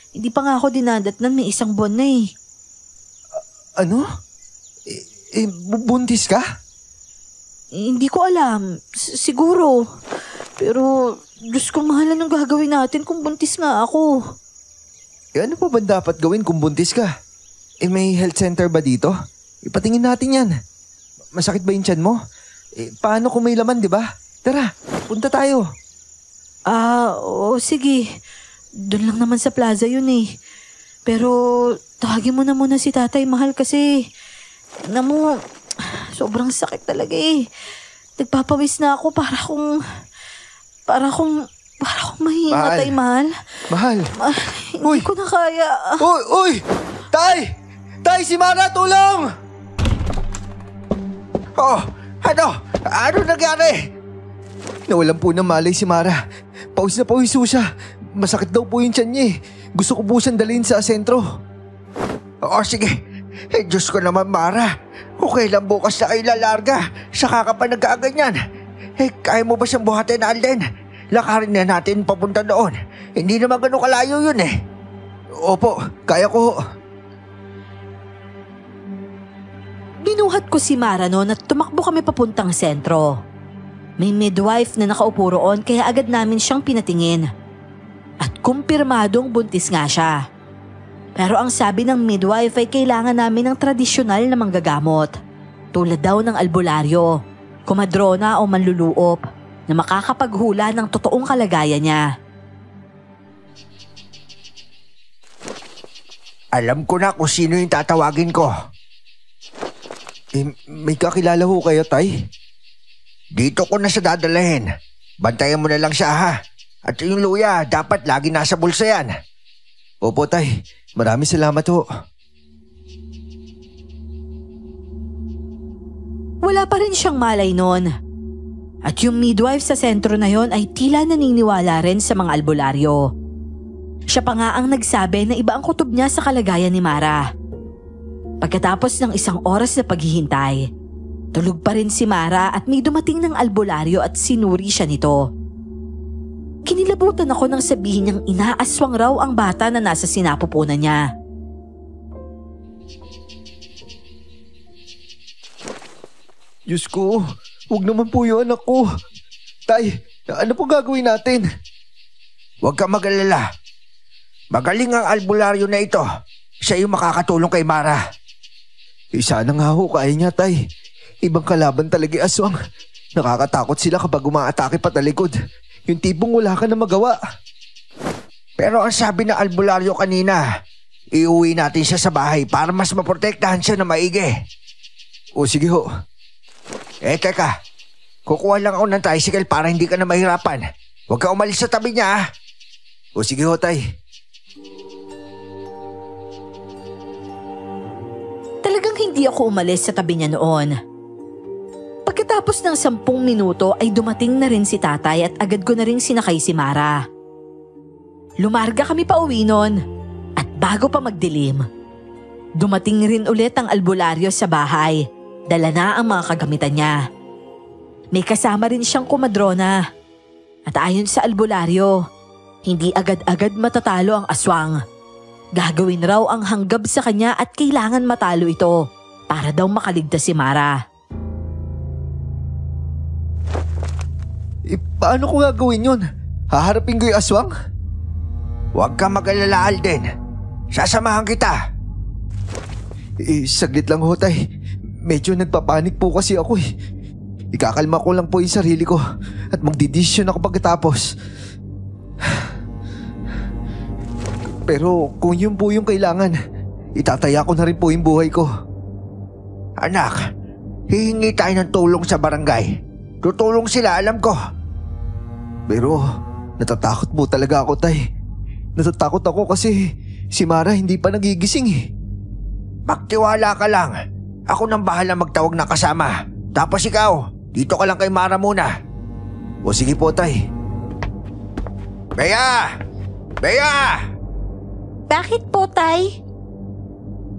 hindi pa nga ako dinadatnan, may 1 buwan na eh. Ano? Buntis ka? Hindi ko alam. Siguro. Pero, Diyos ko, mahal, anong gagawin natin kung buntis nga ako? Ano pa ba dapat gawin kung buntis ka? May health center ba dito? Ipatingin natin yan. Masakit ba yung tiyan mo? Paano kung may laman, di ba? Tara, punta tayo. Oo, sige. Doon lang naman sa plaza yun eh. Pero, tawagin mo na muna si tatay, mahal, kasi sobrang sakit talaga eh. Nagpapawis na ako para akong mahimatay, mahal. Mahal. Hindi ko na kaya. Uy! Tay! Tay, si Mara, tulong! Oh, ano nangyari? Nawalan po ng malay si Mara. Pawis na pawis po siya. Masakit daw po yung tiyan niya eh. Gusto ko po siyang dalhin sa sentro. Sige. Diyos ko naman, Mara. Okay lang bukas na kayo lalarga. Saka ka pa nagkaaganyan. Kaya mo ba siyang buhatin, Alden? Lakarin na natin papunta doon. Hindi naman ganun kalayo yun eh. Opo, kaya ko. Binuhat ko si Mara noon at tumakbo kami papuntang sentro. May midwife na nakaupo roon kaya agad namin siyang pinatingin. At kumpirmadong buntis nga siya. Pero ang sabi ng midwife ay kailangan namin ng tradisyonal na manggagamot. Tulad daw ng albularyo, komadrona o manluluop na makakapaghula ng totoong kalagayan niya. Alam ko na kung sino yung tatawagin ko. May kakilala ho kayo, Tay? Dito ko na siya dadalahin. Bantayan mo na lang siya, ha? At yung luya, dapat lagi nasa bulsa yan. Opo, Tay. Maraming salamat ho. Wala pa rin siyang malay noon. At yung midwife sa sentro na yon ay tila naniniwala rin sa mga albularyo. Siya pa nga ang nagsabi na iba ang kutob niya sa kalagayan ni Mara. Pagkatapos ng 1 oras na paghihintay, tulog pa rin si Mara at may dumating ng albularyo at sinuri siya nito. Kinilabutan ako nang sabihin niyang inaaswang raw ang bata na nasa sinapupunan niya. Diyos ko, huwag naman po yung anak ko. Tay, ano po gagawin natin? Huwag ka mag-alala. Magaling ang albularyo na ito. Siya yung makakatulong kay Mara. Sana nga ho, kaya niya, Tay. Ibang kalaban talaga yung aswang. Nakakatakot sila kapag umaatake patalikod. Yung tipong wala ka na magawa. Pero ang sabi ng albularyo kanina, iuwi natin siya sa bahay para mas maprotektahan siya na maigi. O sige ho. Teka. Kukuha lang ako ng tricycle para hindi ka na mahirapan. Huwag ka umalis sa tabi niya, ah. O sige ho, tay. Talagang hindi ako umalis sa tabi niya noon. Pagkatapos ng 10 minuto ay dumating na rin si tatay at agad ko na rin sinakay si Mara. Lumarga kami pa uwi noon at bago pa magdilim, dumating rin ulit ang albularyo sa bahay. Dala na ang mga kagamitan niya. May kasama rin siyang kumadrona. At ayon sa albularyo, hindi agad-agad matatalo ang aswang. Gagawin raw ang hanggab sa kanya at kailangan matalo ito para daw makaligtas si Mara. Paano ko gagawin yun? Haharapin ko yung aswang? Huwag ka mag-alala, Alden. Sasamahan kita. Saglit lang ho, tay. Medyo nagpapanik po kasi ako eh. Ikakalma ko lang po yung sarili ko at magdidesisyon ako pagkatapos. Pero kung yun po yung kailangan, itataya ko na rin po yung buhay ko. Anak, hihingi tayo ng tulong sa barangay. Tutulong sila, alam ko. Pero natatakot po talaga ako, tay. Natatakot ako kasi si Mara hindi pa nagigising eh. Magtiwala ka lang. Ako nang bahala magtawag ng kasama. Tapos ikaw, dito ka lang kay Mara muna. O sige po, tay. Bea! Bea! Bakit po, Tay?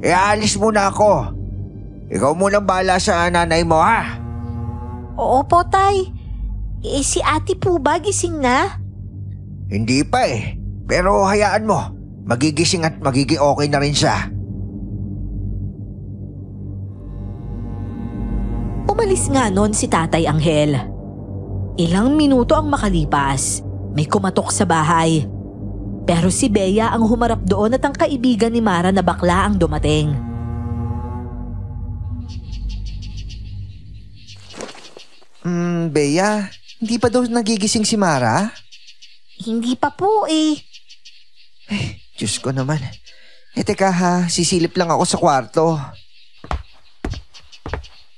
Aalis muna ako. Ikaw munang bahala sa nanay mo, ha? Oo po, Tay. Si ate po ba gising na? Hindi pa eh. Pero hayaan mo. Magigising at magiging okay na rin siya. Umalis nga noon si Tatay Anghel. Ilang minuto ang makalipas, may kumatok sa bahay. Pero si Bea ang humarap doon at ang kaibigan ni Mara na bakla ang dumating. Bea, hindi pa daw nagigising si Mara? Hindi pa po eh. Diyos ko naman. Teka ha, sisilip lang ako sa kwarto.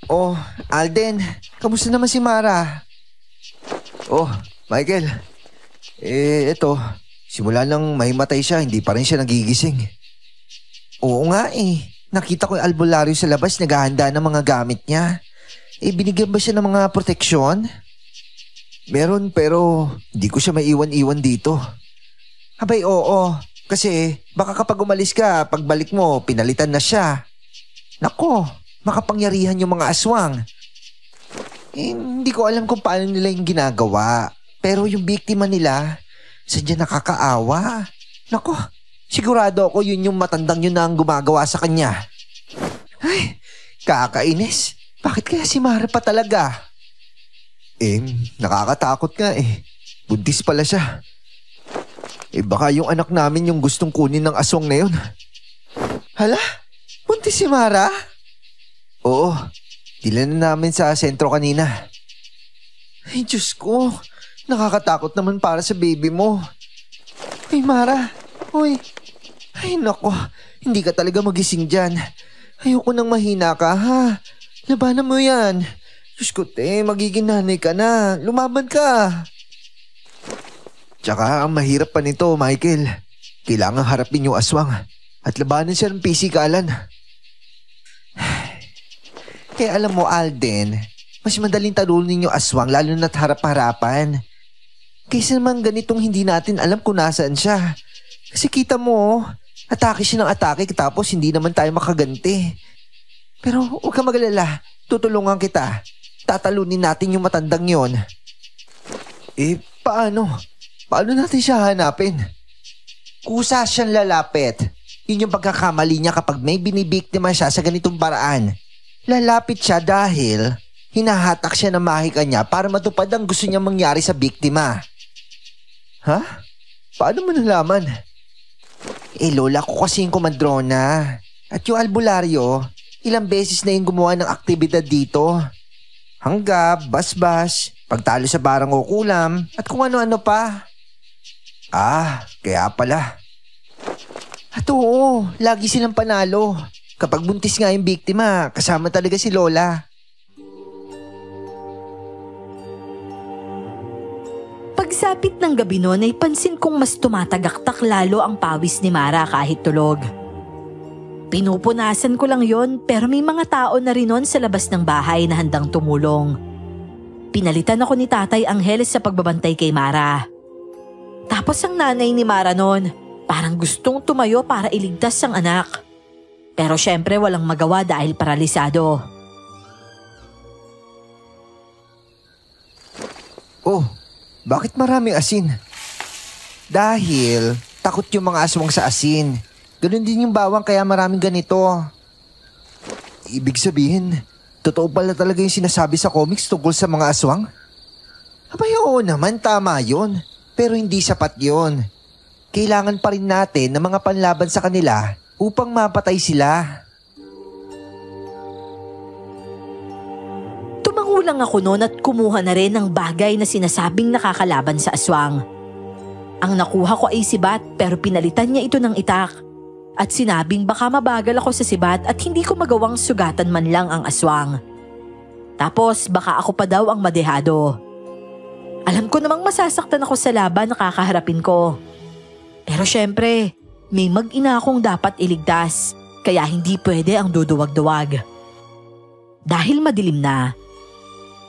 Oh, Alden, kamusta naman si Mara? Oh, Michael. Eto, simula nang mahimatay siya, hindi pa rin siya nagigising. Oo nga eh, nakita ko yung albularyo sa labas, naghahanda ng mga gamit niya. Binigyan ba siya ng mga proteksyon? Meron, pero hindi ko siya maiwan-iwan dito. Abay, oo. Kasi baka kapag umalis ka, pagbalik mo, pinalitan na siya. Nako, makapangyarihan yung mga aswang. Hindi ko alam kung paano nila yung ginagawa. Pero yung biktima nila, sadya nakakaawa. Nako, sigurado ako yun yung matandang yun na ang gumagawa sa kanya. Ay, kakainis. Bakit kaya si Mara pa talaga? Nakakatakot nga eh. Buntis pala siya. Baka yung anak namin yung gustong kunin ng aswang na yun. Hala? Buntis si Mara? Oo. Dila na namin sa sentro kanina. Ay, Diyos ko. Nakakatakot naman para sa baby mo. Ay, Mara. Hoy. Ay, nako. Hindi ka talaga magising dyan. Ayoko nang mahina ka, ha? Labanan mo yan. Diyos ko, magiging nanay ka na. Lumaban ka. Tsaka ang mahirap pa nito, Michael. Kailangan harapin yung aswang at labanan siya ng pisikalan. Kaya alam mo, Alden, mas madaling talunin yung aswang lalo na't harap-harapan. Kaysa naman ganitong hindi natin alam kung nasaan siya. Kasi kita mo, atake siya ng atake tapos hindi naman tayo makaganti. Pero huwag ka magalala, tutulungan kita. Tatalunin natin yung matandang yon. Paano? Paano natin siya hanapin? Kusa siyang lalapit. Yun yung pagkakamali niya kapag may binibiktima siya sa ganitong paraan. Lalapit siya dahil hinahatak siya ng mahika niya para matupad ang gusto niya mangyari sa biktima. Ha? Paano mo nalaman? Lola ko kasi yung komandrona. At yung albularyo, ilang beses na yung gumawa ng aktibidad dito. hanggap, basbas, pagtalo sa barang o kulam, at kung ano-ano pa. Kaya pala. At oo, lagi silang panalo. Kapag buntis nga yung biktima, kasama talaga si Lola. Pagsapit ng gabi noon ay pansin kong mas tumatagaktak lalo ang pawis ni Mara kahit tulog. Pinupunasan ko lang yon pero may mga tao na rin noon sa labas ng bahay na handang tumulong. Pinalitan ako ni Tatay Angeles sa pagbabantay kay Mara. Tapos ang nanay ni Mara noon, parang gustong tumayo para iligtas ang anak. Pero syempre walang magawa dahil paralisado. Oh, bakit maraming asin? Dahil takot yung mga aswang sa asin. Ganun din yung bawang kaya maraming ganito. Ibig sabihin, totoo pala talaga yung sinasabi sa comics tungkol sa mga aswang? Abay, oo naman, tama yun. Pero hindi sapat yun. Kailangan pa rin natin ng mga panlaban sa kanila upang mapatay sila. Tumango lang ako noon at kumuha na rin ng bagay na sinasabing nakakalaban sa aswang. Ang nakuha ko ay sibat pero pinalitan niya ito ng itak. At sinabing baka mabagal ako sa sibat at hindi ko magawang sugatan man lang ang aswang. Tapos baka ako pa daw ang madehado. Alam ko namang masasaktan ako sa laban na kakaharapin ko. Pero syempre, may mag-ina akong dapat iligtas, kaya hindi pwede ang duduwag-duwag. Dahil madilim na,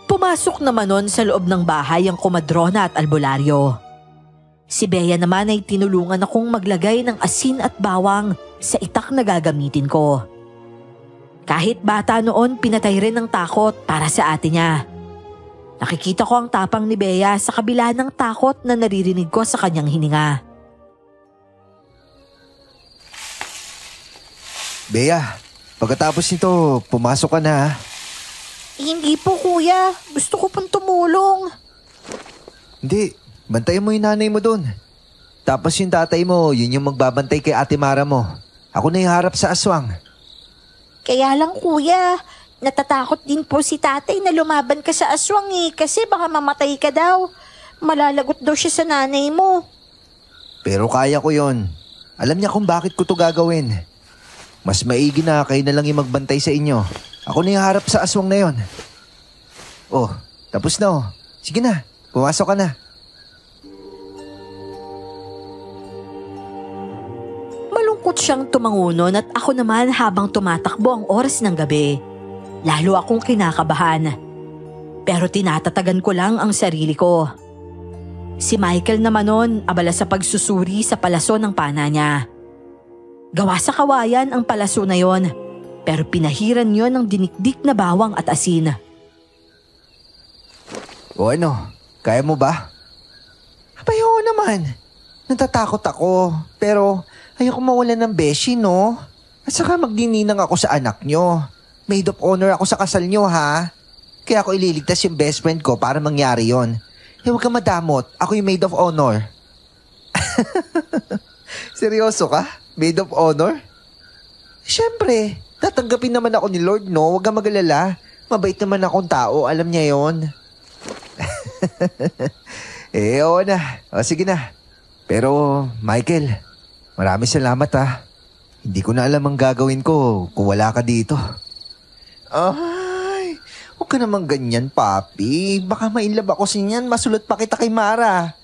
pumasok naman nun sa loob ng bahay ang komadrona at albularyo. Si Bea naman ay tinulungan akong maglagay ng asin at bawang sa itak na gagamitin ko. Kahit bata noon, pinatay rin ng takot para sa ate niya. Nakikita ko ang tapang ni Bea sa kabila ng takot na naririnig ko sa kanyang hininga. Bea, pagkatapos nito, pumasok ka na. Hindi po kuya, gusto ko pong tumulong. Hindi, bantayan mo yung nanay mo dun. Tapos yung tatay mo, yun yung magbabantay kay Ate Mara mo. Ako na yung harap sa aswang. Kaya lang kuya, natatakot din po si tatay na lumaban ka sa aswang kasi baka mamatay ka daw. Malalagot daw siya sa nanay mo. Pero kaya ko yon. Alam niya kung bakit ko to gagawin. Mas maigi na kayo na lang yung magbantay sa inyo. Ako na yung harap sa aswang na yon. Oh, tapos na oh. Sige na, pumasok ka na. Malungkot siyang tumangunon at ako naman habang tumatakbo ang oras ng gabi. Lalo akong kinakabahan. Pero tinatatagan ko lang ang sarili ko. Si Michael naman noon abala sa pagsusuri sa palaso ng pana niya. Gawa sa kawayan ang palaso na yon, pero pinahiran yon ng dinikdik na bawang at asin. O ano, kaya mo ba? Abay, oo naman. Natatakot ako, pero ayoko mawalan ng beshi, no? At saka magdininang ako sa anak nyo. Maid of honor ako sa kasal nyo, ha? Kaya ako ililigtas yung best friend ko para mangyari yon. Huwag ka madamot, ako yung maid of honor. Seryoso ka? Maid of honor? Siyempre, tatanggapin naman ako ni Lord, no? Huwag kang mag-alala. Mabait naman akong tao, alam niya yon. Oo na. O, sige na. Pero, Michael, maraming salamat ha. Hindi ko na alam ang gagawin ko kung wala ka dito. Ay, huwag ka naman ganyan, papi. Baka mainlove ako sa niyan, masulot pa kita kay Mara.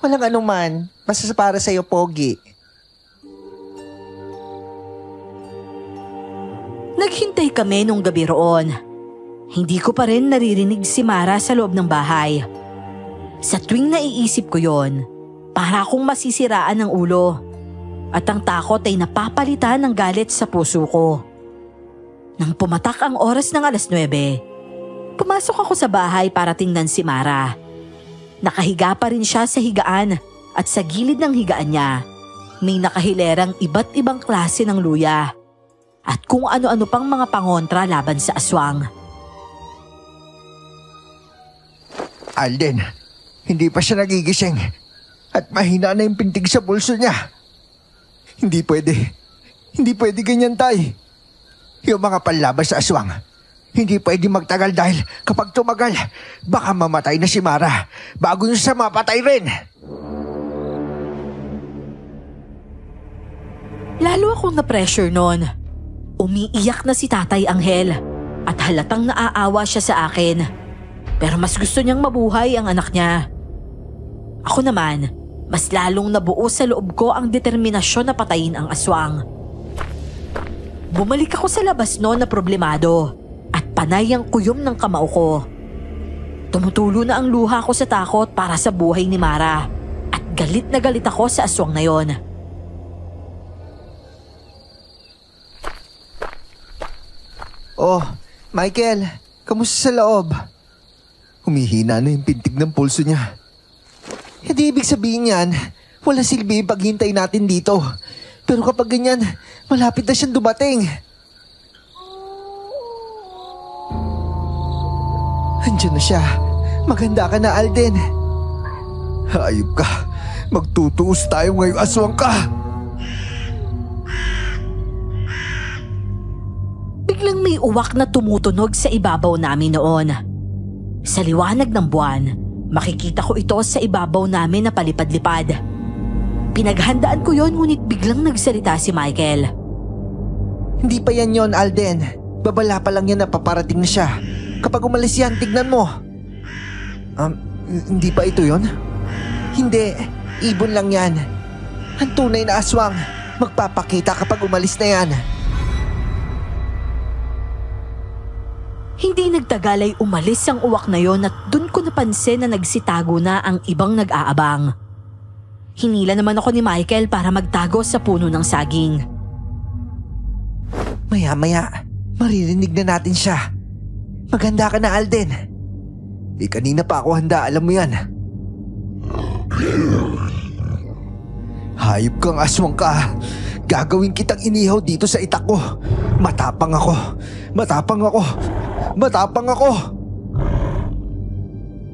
Walang anuman. Basta para sa'yo, Pogi. Naghintay kami nung gabi roon. Hindi ko pa rin naririnig si Mara sa loob ng bahay. Sa tuwing naiisip ko yon, para akong masisiraan ng ulo. At ang takot ay napapalitan ng galit sa puso ko. Nang pumatak ang oras ng 9:00, pumasok ako sa bahay para tingnan si Mara. Nakahiga pa rin siya sa higaan at sa gilid ng higaan niya, may nakahilerang iba't ibang klase ng luya. At kung ano-ano pang mga pangontra laban sa aswang. Alden, hindi pa siya nagigising. At mahina na yung pintig sa pulso niya. Hindi pwede. Hindi pwede ganyan, tay. Yung mga panlaban sa aswang, Hindi pwede magtagal dahil kapag tumagal, baka mamatay na si Mara bago yung siya mapatay rin. Lalo akong na-pressure noon. Umiiyak na si Tatay Anghel at halatang naaawa siya sa akin. Pero mas gusto niyang mabuhay ang anak niya. Ako naman, mas lalong nabuo sa loob ko ang determinasyon na patayin ang aswang. Bumalik ako sa labas noon na problemado at panay ang kuyom ng kamao ko. Tumutulo na ang luha ko sa takot para sa buhay ni Mara at galit na galit ako sa aswang na yon. Oh, Michael, kamusta sa loob? Humihina na yung pintig ng pulso niya. Hindi ibig sabihin yan, wala silbi yung paghintay natin dito. Pero kapag ganyan, malapit na siyang dumating. Andiyan na siya. Maganda ka na, Alden. Hayop ka. Magtutuos tayo ngayong aswang ka. Biglang may uwak na tumutunog sa ibabaw namin noon. Sa liwanag ng buwan, makikita ko ito sa ibabaw namin na palipad-lipad. Pinaghandaan ko yon ngunit biglang nagsalita si Michael. Hindi pa yan yon, Alden. Babala pa lang yan na paparating na siya. Kapag umalis yan, tignan mo. Hindi pa ito yon? Hindi, ibon lang yan. Ang tunay na aswang, magpapakita kapag umalis na yan. Hindi nagtagal ay umalis ang uwak na yon at dun ko napansin na nagsitago na ang ibang nag-aabang. Hinila naman ako ni Michael para magtago sa puno ng saging. Maya-maya, maririnig na natin siya. Maganda ka na, Alden. Kanina pa ako handa, alam mo yan. Hayop kang aswang ka. Gagawin kitang inihaw dito sa itak ko. Matapang ako. Matapang ako. Matapang ako.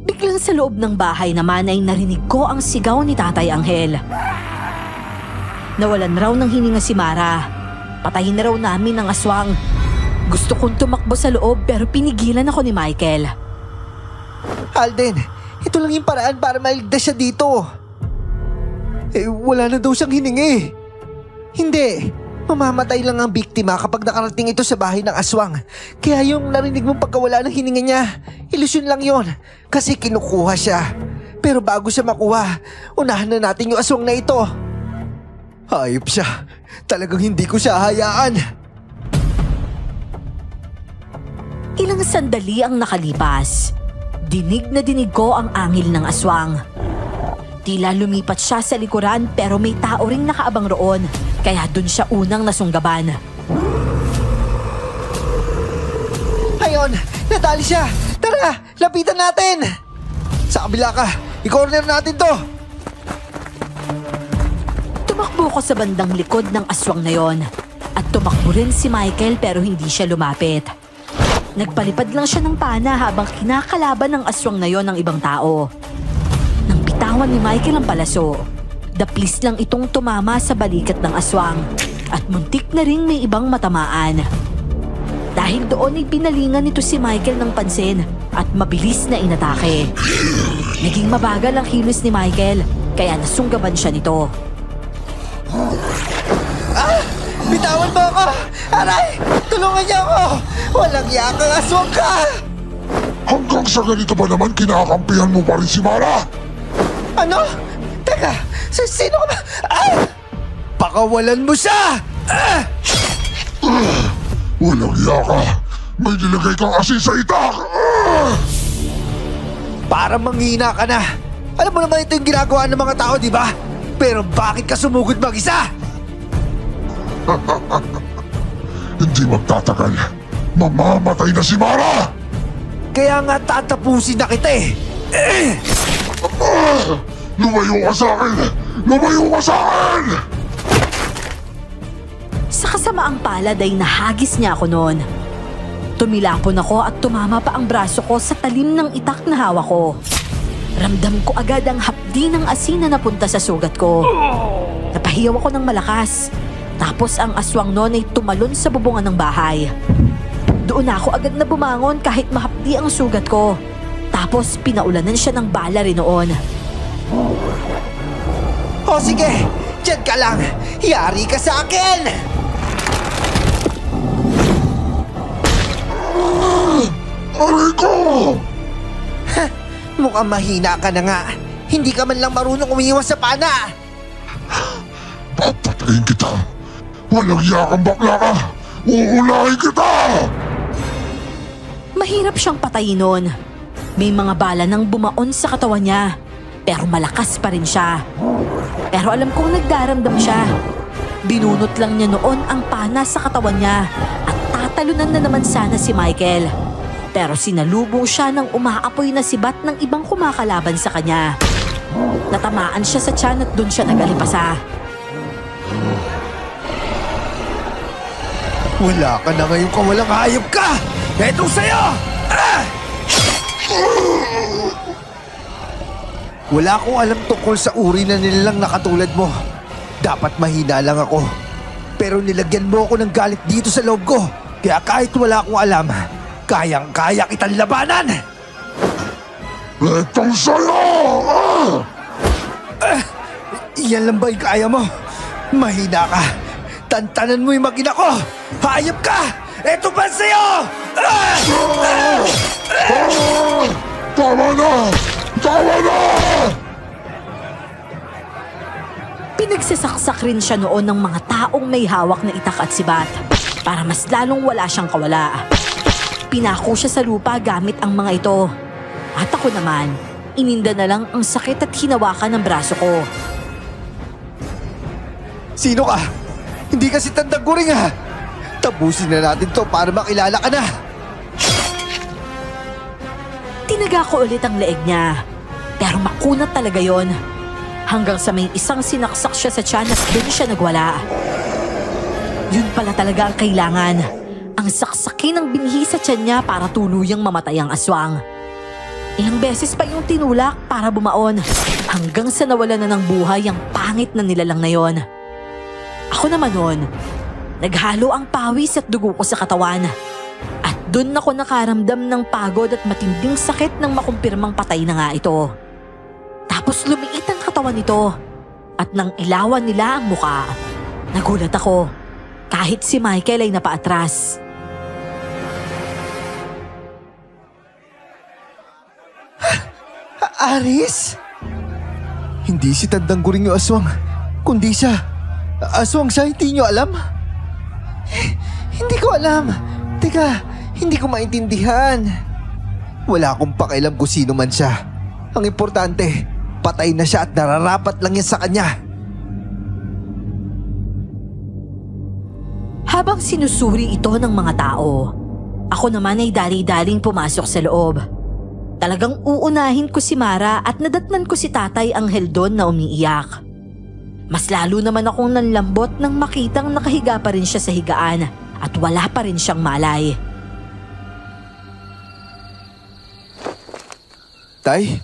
Biglang sa loob ng bahay naman ay narinig ko ang sigaw ni Tatay Anghel. Nawalan raw ng hininga si Mara. Patayin na raw namin ang aswang. Gusto kong tumakbo sa loob pero pinigilan ako ni Michael. Alden, ito lang yung paraan para maligtas siya dito. Wala na daw siyang hiningi. Hindi. Mamamatay lang ang biktima kapag nakarating ito sa bahay ng aswang. Kaya yung narinig mong pagkawala ng hininga niya, ilusyon lang yon. Kasi kinukuha siya. Pero bago siya makuha, unahan na natin yung aswang na ito. Hayop siya. Talagang hindi ko siya hayaan. Ilang sandali ang nakalipas. Dinig na dinig ko ang angil ng aswang. Tila lumipat siya sa likuran pero may tao ring nakaabang roon. Kaya dun siya unang nasunggaban. Ayun! Nadali siya! Tara! Lapitan natin! Sa kabila ka! I-corner natin to! Tumakbo ko sa bandang likod ng aswang na yon. At tumakbo rin si Michael pero hindi siya lumapit. Nagpalipad lang siya ng pana habang kinakalaban ng aswang na yon ng ibang tao. Nang bitawan ni Michael ang palaso, daplis lang itong tumama sa balikat ng aswang at muntik na ring may ibang matamaan. Dahil doon ay binalingan nito si Michael ng pansin at mabilis na inatake. Naging mabagal ang kilos ni Michael kaya nasunggaban siya nito. Bitawan mo ako! Aray! Tulungan niyo ako! Walang yakang aswang ka! Hanggang sa ganito ba naman kinakampihan mo pa rin si Mara? Ano? Teka! Sino ka ba? Pakawalan mo siya! Walang yaka! May nilagay kang asin sa itak! Para manghina ka na! Alam mo naman ito yung ginagawa ng mga tao, di ba? Pero bakit ka sumugod mag-isa? Hindi magtatagal. Mamamatay na si Mara! Kaya nga tatapusin na kita eh! Lumayo ka sa akin! Lumayo ka sa akin! Sa kasamaang palad ay nahagis niya ako noon. Tumilapon ako at tumama pa ang braso ko sa talim ng itak na hawak ko. Ramdam ko agad ang hapdi ng asin na napunta sa sugat ko. Napahiyaw ako ng malakas. Tapos ang aswang noon ay tumalon sa bubungan ng bahay. Doon ako agad na bumangon kahit mahapdi ang sugat ko. Tapos pinaulanan siya ng bala rin noon. O sige, dyan ka lang. Yari ka sa akin! Aray ko! Mukhang mahina ka na nga. Hindi ka man lang marunong umiiwas sa pana. Papatayin kita. Walang yakang bakla ka. Uulahin kita! Mahirap siyang patayin noon. May mga bala nang bumaon sa katawan niya. Pero malakas pa rin siya. Pero alam kong nagdaramdam siya. Binunot lang niya noon ang pana sa katawan niya at tatalunan na naman sana si Michael. Pero sinalubong siya ng umaapoy na sibat ng ibang kumakalaban sa kanya. Natamaan siya sa tiyan at doon siya nagalipasa. Wala ka na ngayong kawalang hayop ka! Etong sa'yo! Ah! Wala akong alam tungkol sa uri na nilalang na katulad mo. Dapat mahina lang ako. Pero nilagyan mo ako ng galit dito sa loob ko. Kaya kahit wala akong alam, kayang-kaya kitang labanan! Etong sa'yo! Iyan lang ba yung kaya mo? Mahina ka. Tantanan mo yung makina ko! Hayop ka! Eto pa sa'yo! Tama na! Tama na! Pinagsasaksak rin siya noon ng mga taong may hawak na itak at sibat para mas lalong wala siyang kawala. Pinako siya sa lupa gamit ang mga ito. At ako naman, ininda na lang ang sakit at hinawakan ng braso ko. Sino ka? Hindi kasi tandang-guring ha! Tapusin na natin to para makilala ka na! Tinaga ko ulit ang leeg niya. Pero makunat talaga yon. Hanggang sa may isang sinaksak siya sa tiyan at doon siya nagwala. Yun pala talaga ang kailangan. Ang saksakin ng binhi sa tiyan niya para tuluyang mamatay ang aswang. Ilang beses pa yung tinulak para bumaon hanggang sa nawala na ng buhay ang pangit na nilalang na yon. Ako naman noon, naghalo ang pawis at dugo ko sa katawan. At doon ako nakaramdam ng pagod at matinding sakit nang makumpirmang patay na nga ito. Tapos lumiit ang katawan nito at nang ilawan nila ang muka, nagulat ako kahit si Michael ay napaatras. Aris? Hindi si tandang-guring yung aswang, kundi siya. Aswang siya, hindi nyo alam? Hindi ko alam. Teka, hindi ko maintindihan. Wala akong pakialam kung sino man siya. Ang importante, patay na siya at nararapat lang yan sa kanya. Habang sinusuri ito ng mga tao, ako naman ay dali-daling pumasok sa loob. Talagang uunahin ko si Mara at nadatnan ko si Tatay Anghel doon na umiiyak. Mas lalo naman akong nanlambot nang makitang nakahiga pa rin siya sa higaan at wala pa rin siyang malay. Tay,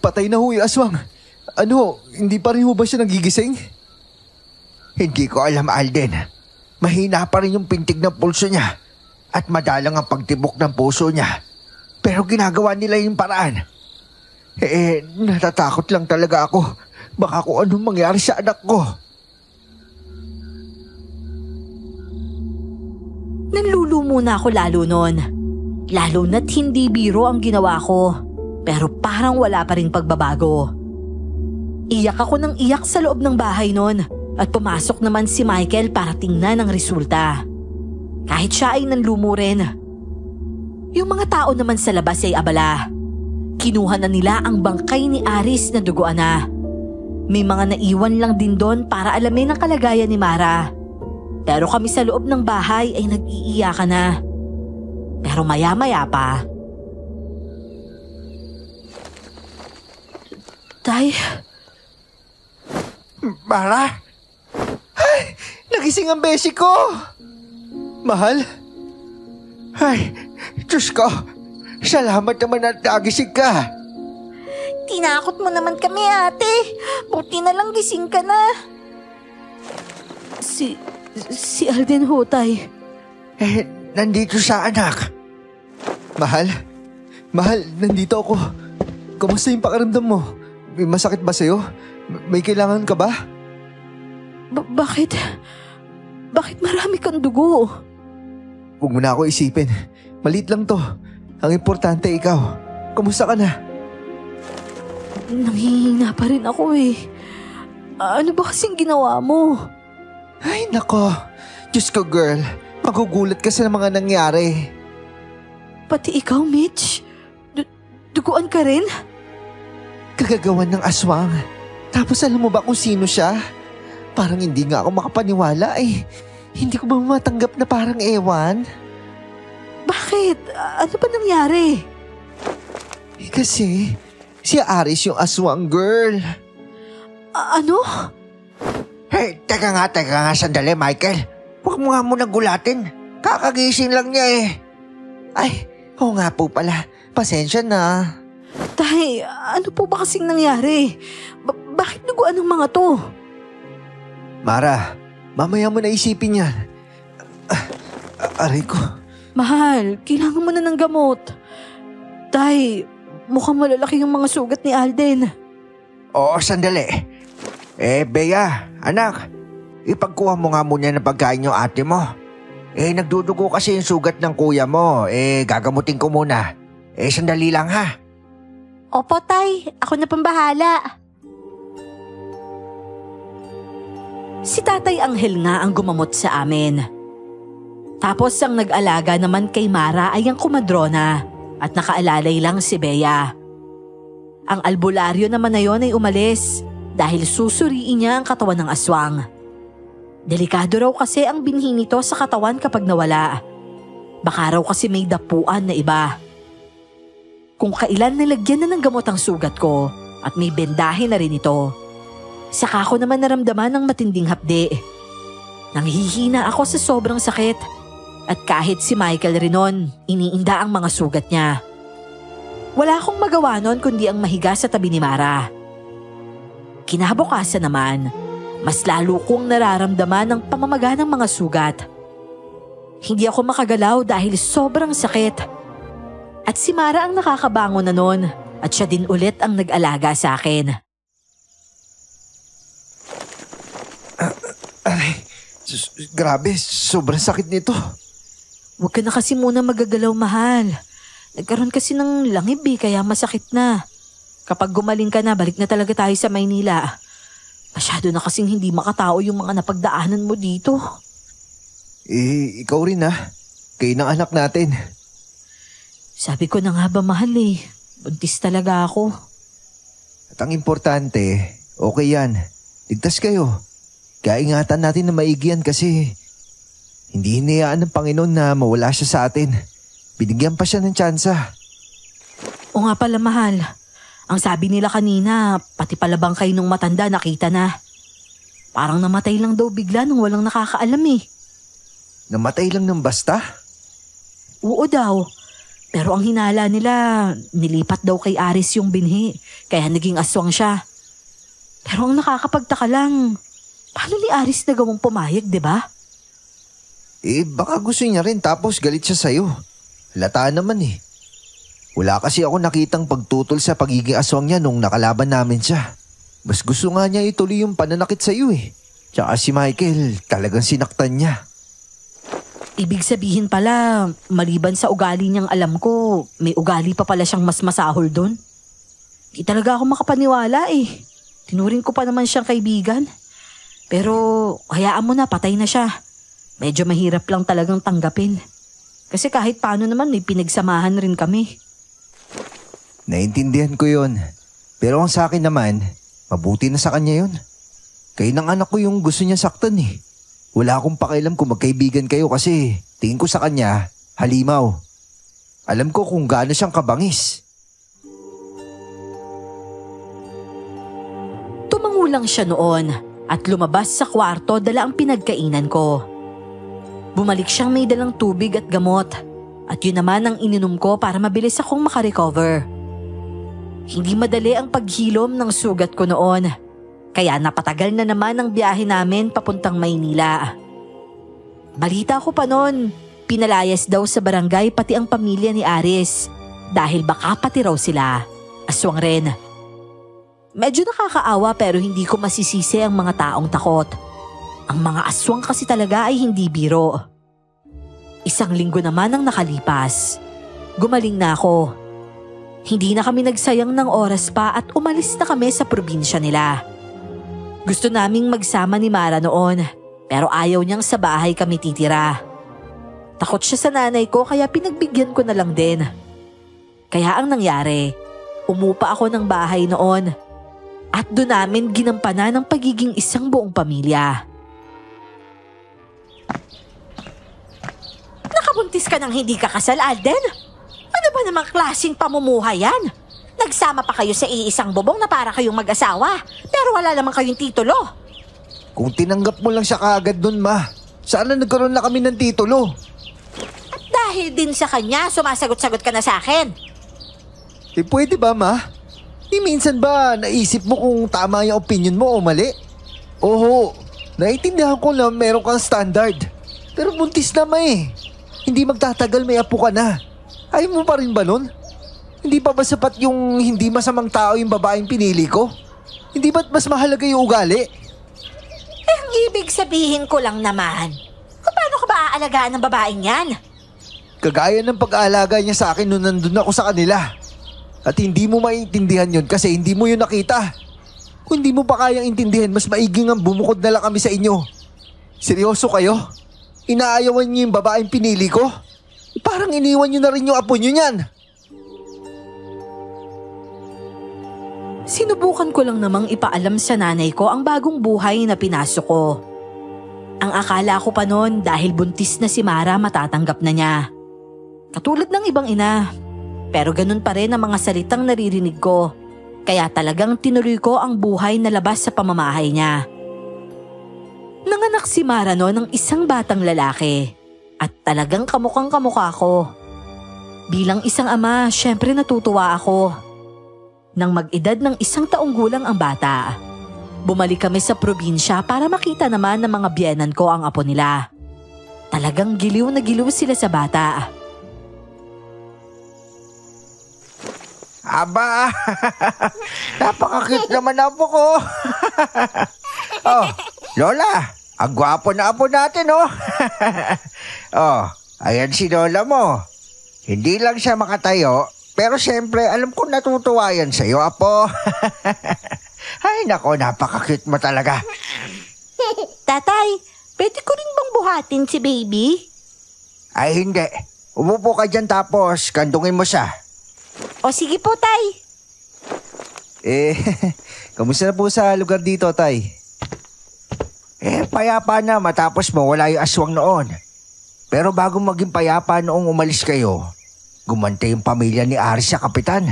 patay na ho yung aswang. Ano, hindi pa rin ho ba siya nagigising? Hindi ko alam, Alden. Mahina pa rin yung pintig ng pulso niya at madalang ang pagtibok ng puso niya. Pero ginagawa nila yung paraan. Natatakot lang talaga ako. Baka kung anong mangyari sa anak ko. Nanlulumo na ako lalo noon. Lalo na't hindi biro ang ginawa ko. Pero parang wala pa rin pagbabago. Iyak ako ng iyak sa loob ng bahay noon. At pumasok naman si Michael para tingnan ang resulta. Kahit siya ay nanlumo rin. Yung mga tao naman sa labas ay abala. Kinuha na nila ang bangkay ni Aris na duguan na. May mga naiwan lang din doon para alamin ang kalagayan ni Mara. Pero kami sa loob ng bahay ay nag-iiyakan na. Pero maya-maya pa. Tay? Mara? Ay, nagising ang beshi ko! Mahal? Ay, Diyos ko! Salamat naman at nagising ka! Tinakot mo naman kami, ate. Buti na lang gising ka na. Si Alden ho, Tay. nandito siya, anak. Mahal? Mahal, nandito ako. Kamusta yung pakiramdam mo? May masakit ba sa'yo? May kailangan ka ba? Bakit? Bakit marami kang dugo? Huwag mo na ako isipin. Maliit lang to. Ang importante ikaw. Kamusta ka na? Nanghihina pa rin ako eh. Ano ba kasing ginawa mo? Ay nako. Diyos ko girl. Magugulat ka sa mga nangyari. Pati ikaw, Mitch? Duguan ka rin? Kagagawan ng aswang. Tapos alam mo ba kung sino siya? Parang hindi nga ako makapaniwala eh. Hindi ko ba matanggap na parang ewan? Bakit? Ano ba nangyari? Kasi si Aris yung aswang girl. Ano? Hey, teka nga, sandali, Michael. Huwag mo nga muna gulatin. Kakagising lang niya eh. Ay, oo nga po pala. Pasensya na. Tay, ano po ba kasing nangyari? Bakit duguan ng mga to? Mara, mamaya mo na isipin yan. Aray ko. Mahal, kailangan mo na ng gamot. Tay, mukhang malalaki yung mga sugat ni Alden. Oo, sandali. Bea, anak. Ipagkuha mo nga muna ng pagkain yung ate mo. Nagdudugo kasi yung sugat ng kuya mo. Gagamutin ko muna. Sandali lang ha. Opo, Tay. Ako na pambahala. Si Tatay Anghel nga ang gumamot sa amin. Tapos ang nag-alaga naman kay Mara ay ang kumadrona at nakaalalay lang si Bea. Ang albularyo naman na yon ay umalis dahil susuriin niya ang katawan ng aswang. Delikado raw kasi ang binhi nito sa katawan kapag nawala. Baka raw kasi may dapuan na iba. Kung kailan nilagyan na ng gamot ang sugat ko at may bendahe na rin ito, saka ko naman naramdaman ng matinding hapde. Nanghihina ako sa sobrang sakit at kahit si Michael rin nun, iniinda ang mga sugat niya. Wala akong magawa nun kundi ang mahiga sa tabi ni Mara. Kinabukasan naman, mas lalo kong nararamdaman ang pamamaga ng mga sugat. Hindi ako makagalaw dahil sobrang sakit. At si Mara ang nakakabangon na nun at siya din ulit ang nag-alaga sa akin. Grabe, sobrang sakit nito. Huwag ka na kasi muna magagalaw, mahal. Nagkaroon kasi ng langib kaya masakit na. Kapag gumaling ka na, balik na talaga tayo sa Maynila. Masyado na kasing hindi makatao yung mga napagdaanan mo dito. Ikaw rin Kayo ng anak natin. Sabi ko na nga ba, mahal eh. Buntis talaga ako. At ang importante, okay yan. Ligtas kayo. Kaya ingatan natin na maigi yan kasi hindi hinayaan ng Panginoon na mawala siya sa atin. Binigyan pa siya ng tsansa. O nga pala, mahal. Ang sabi nila kanina, pati pala bangkay nung matanda nakita na. Parang namatay lang daw bigla nung walang nakakaalam eh. Namatay lang ng basta? Oo daw. Pero ang hinala nila, nilipat daw kay Aris yung binhi, kaya naging aswang siya. Pero ang nakakapagtaka lang, paano ni Aris nagawang pumayag, di ba? Baka gusto niya rin tapos galit siya sa'yo. Halata naman eh. Wala kasi ako nakitang pagtutol sa pagiging aswang niya nung nakalaban namin siya. Mas gusto nga niya ituloy yung pananakit sa'yo eh. Tsaka si Michael, talagang sinaktan niya. Ibig sabihin pala, maliban sa ugali niyang alam ko, may ugali pa pala siyang mas masahol doon. Di talaga ako makapaniwala eh. Tinuring ko pa naman siyang kaibigan. Pero hayaan mo na, patay na siya. Medyo mahirap lang talagang tanggapin. Kasi kahit paano naman may pinagsamahan rin kami. Naintindihan ko yon. Pero ang sa akin naman, mabuti na sa kanya yon. Kayo ng anak ko yung gusto niya saktan eh. Wala akong pakialam kung magkaibigan kayo kasi tingin ko sa kanya, halimaw. Alam ko kung gaano siyang kabangis. Tumango lang siya noon at lumabas sa kwarto dala ang pinagkainan ko. Bumalik siyang may dalang tubig at gamot at yun naman ang ininom ko para mabilis akong makarecover. Hindi madali ang paghilom ng sugat ko noon. Kaya napatagal na naman ang biyahe namin papuntang Maynila. Balita ko pa noon, Pinalayas daw sa barangay pati ang pamilya ni Aris dahil baka pati raw sila. Aswang rin. Medyo nakakaawa pero hindi ko masisisi ang mga taong takot. Ang mga aswang kasi talaga ay hindi biro. 1 linggo naman ang nakalipas. Gumaling na ako. Hindi na kami nagsayang ng oras pa at umalis na kami sa probinsya nila. Gusto naming magsama ni Mara noon pero ayaw niyang sa bahay kami titira. Takot siya sa nanay ko kaya pinagbigyan ko na lang din. Kaya ang nangyari, umupa ako ng bahay noon at doon namin ginampanan ang pagiging isang buong pamilya. Nakabuntis ka nang hindi ka kasal, Alden? Ano ba namang klaseng pamumuhay yan? Nagsama pa kayo sa iisang bubong na para kayong mag-asawa, pero wala naman kayong titulo. Kung tinanggap mo lang siya kaagad dun, ma, sana nagkaroon na kami ng titulo. At dahil din sa kanya, sumasagot-sagot ka na sa akin. Pwede ba, ma? Minsan ba naisip mo kung tama yung opinion mo o mali? Oo, naiintindihan ko na meron kang standard. Pero buntis na, ma eh. Hindi magtatagal may apo ka na. Ayaw mo pa rin ba nun? Hindi pa ba sapat yung hindi masamang tao yung babaeng pinili ko? Hindi ba't mas mahalaga yung ugali? Ang ibig sabihin ko lang naman, paano ka ba aalagaan ng babaeng yan? Kagaya ng pag-aalaga niya sa akin nung nandun ako sa kanila. At hindi mo maiintindihan yun kasi hindi mo yun nakita. Kung hindi mo pa kayang intindihan, mas maiging ang bumukod na lang kami sa inyo. Seryoso kayo? Inaayawan niyo yung babaeng pinili ko? Parang iniwan niyo na rin yung apo niyo niyan. Sinubukan ko lang namang ipaalam sa nanay ko ang bagong buhay na pinasok ko. Ang akala ko pa noon dahil buntis na si Mara matatanggap na niya. Katulad ng ibang ina. Pero ganun pa rin ang mga salitang naririnig ko. Kaya talagang tinuloy ko ang buhay na labas sa pamamahay niya. Nanganak si Mara noon ng isang batang lalaki. At talagang kamukhang kamukha ko. Bilang isang ama, syempre natutuwa ako. Nang mag-edad ng 1 taong gulang ang bata, bumalik kami sa probinsya para makita naman ng mga biyenan ko ang apo nila. Talagang giliw na giliw sila sa bata. Aba, napakakit naman apo ko. Oh, Lola, ang gwapo na apo natin, oh. Oh, ayan si Lola mo. Hindi lang siya makatayo, pero siyempre alam ko natutuwa yan sa'yo, apo. Ay nako, napaka-cute mo talaga. Tatay, pwede ko rin bang buhatin si baby? Ay hindi, umupo ka dyan tapos kandungin mo siya. O sige po, tay. Kamusta na po sa lugar dito, tay? Payapa na matapos mo wala yung aswang noon. Pero bago maging payapa noong umalis kayo, gumante yung pamilya ni Aris sa kapitan.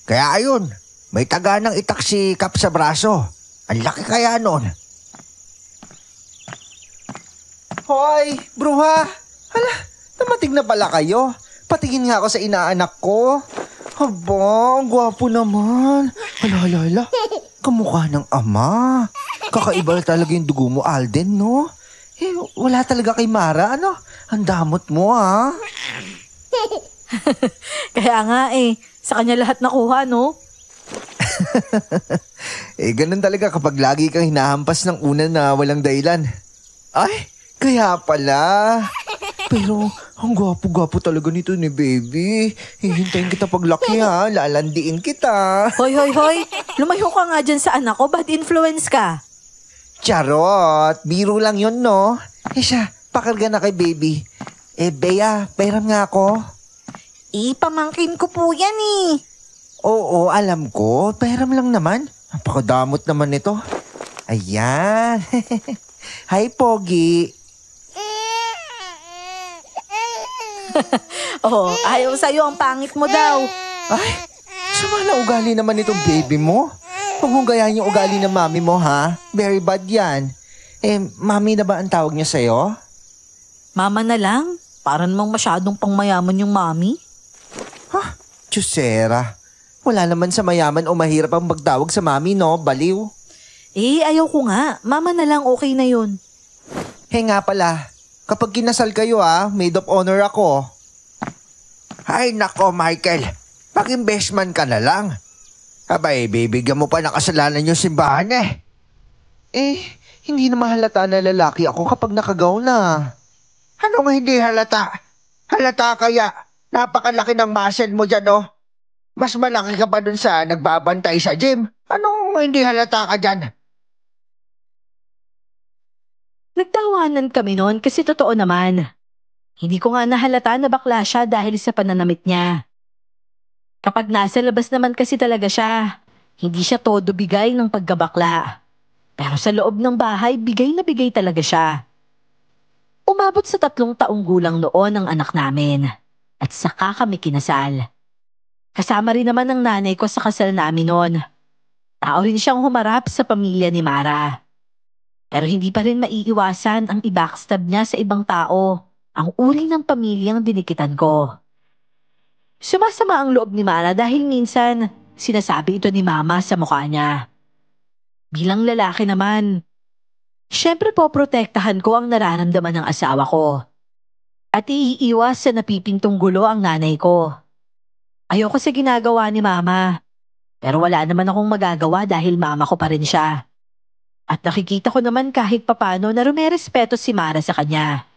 Kaya ayun, may taga ng itak si Kap sa braso. Ang laki kaya noon. Hoy, bruha! Hala, namating na pala kayo. Patingin nga ako sa inaanak ko. Aba, ang gwapo naman. Hala. Kamukha ng ama. Kakaiba talaga yung dugo mo, Alden, no? Wala talaga kay Mara, ano? Ang damot mo, ha? Kaya nga sa kanya lahat nakuha, no? Ganun talaga kapag lagi kang hinahampas ng una na walang dahilan. Ay, kaya pala. Pero ang gwapo-gwapo talaga nito ni baby. Hihintayin kita paglaki, ha? Lalandiin kita. Hoy. Lumayo ka nga dyan sa anak ko. Bad influence ka. Charot. Biro lang yun, no? Siya, pakarga na kay baby. Bea, pairam nga ako. Pamangkin ko po yan eh. Oo, alam ko. Pairam lang naman. Napakadamot naman nito. Ayan. Hi, Pogi. Ayaw sa'yo ang pangit mo daw. Ay, sama na ugali naman itong baby mo. Huwag mong gayahin yung ugali ng mami mo, ha? Very bad yan. Mami na ba ang tawag niya sa'yo? Mama na lang. Para namang masyadong pangmayaman yung mami. Ha? Diyosera. Wala naman sa mayaman o mahirap ang magtawag sa mami, no? Baliw. Ayaw ko nga. Mama na lang, okay na yun. Nga pala. Kapag kinasal kayo maid of honor ako. Ay nako, Michael. Mag-investment ka na lang. Abay, bibigyan mo pa ng kasalanan yung simbahan Hindi na mahalata na lalaki ako kapag nakagaw na. Anong hindi halata? Halata kaya. Napakalaki ng muscle mo dyan, oh. Mas malaki ka pa dun sa nagbabantay sa gym. Anong hindi halata ka dyan? Nagtawanan kami noon kasi totoo naman. Hindi ko nga nahalata na bakla siya dahil sa pananamit niya. Kapag nasa labas naman kasi talaga siya, hindi siya todo bigay ng pagkabakla. Pero sa loob ng bahay, bigay na bigay talaga siya. Umabot sa 3 taong gulang noon ang anak namin at saka kami kinasal. Kasama rin naman ang nanay ko sa kasal namin noon. Tao rin siyang humarap sa pamilya ni Mara. Pero hindi pa rin maiiwasan ang i-backstab niya sa ibang tao, ang uri ng pamilyang dinikitan ko. Sumasama ang loob ni Mara dahil minsan sinasabi ito ni Mama sa mukha niya. Bilang lalaki naman, syempre poprotektahan ko ang nararamdaman ng asawa ko. At iiwas sa napipintong gulo ang nanay ko. Ayoko sa ginagawa ni Mama, pero wala naman akong magagawa dahil mama ko pa rin siya. At nakikita ko naman kahit papano na rumerespeto si Mara sa kanya.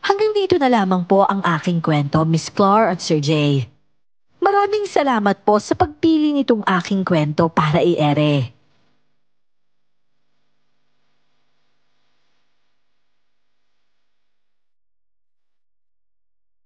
Hanggang dito na lamang po ang aking kwento, Miss Clar at Sir Jay. Maraming salamat po sa pagpili nitong aking kwento para i-ere.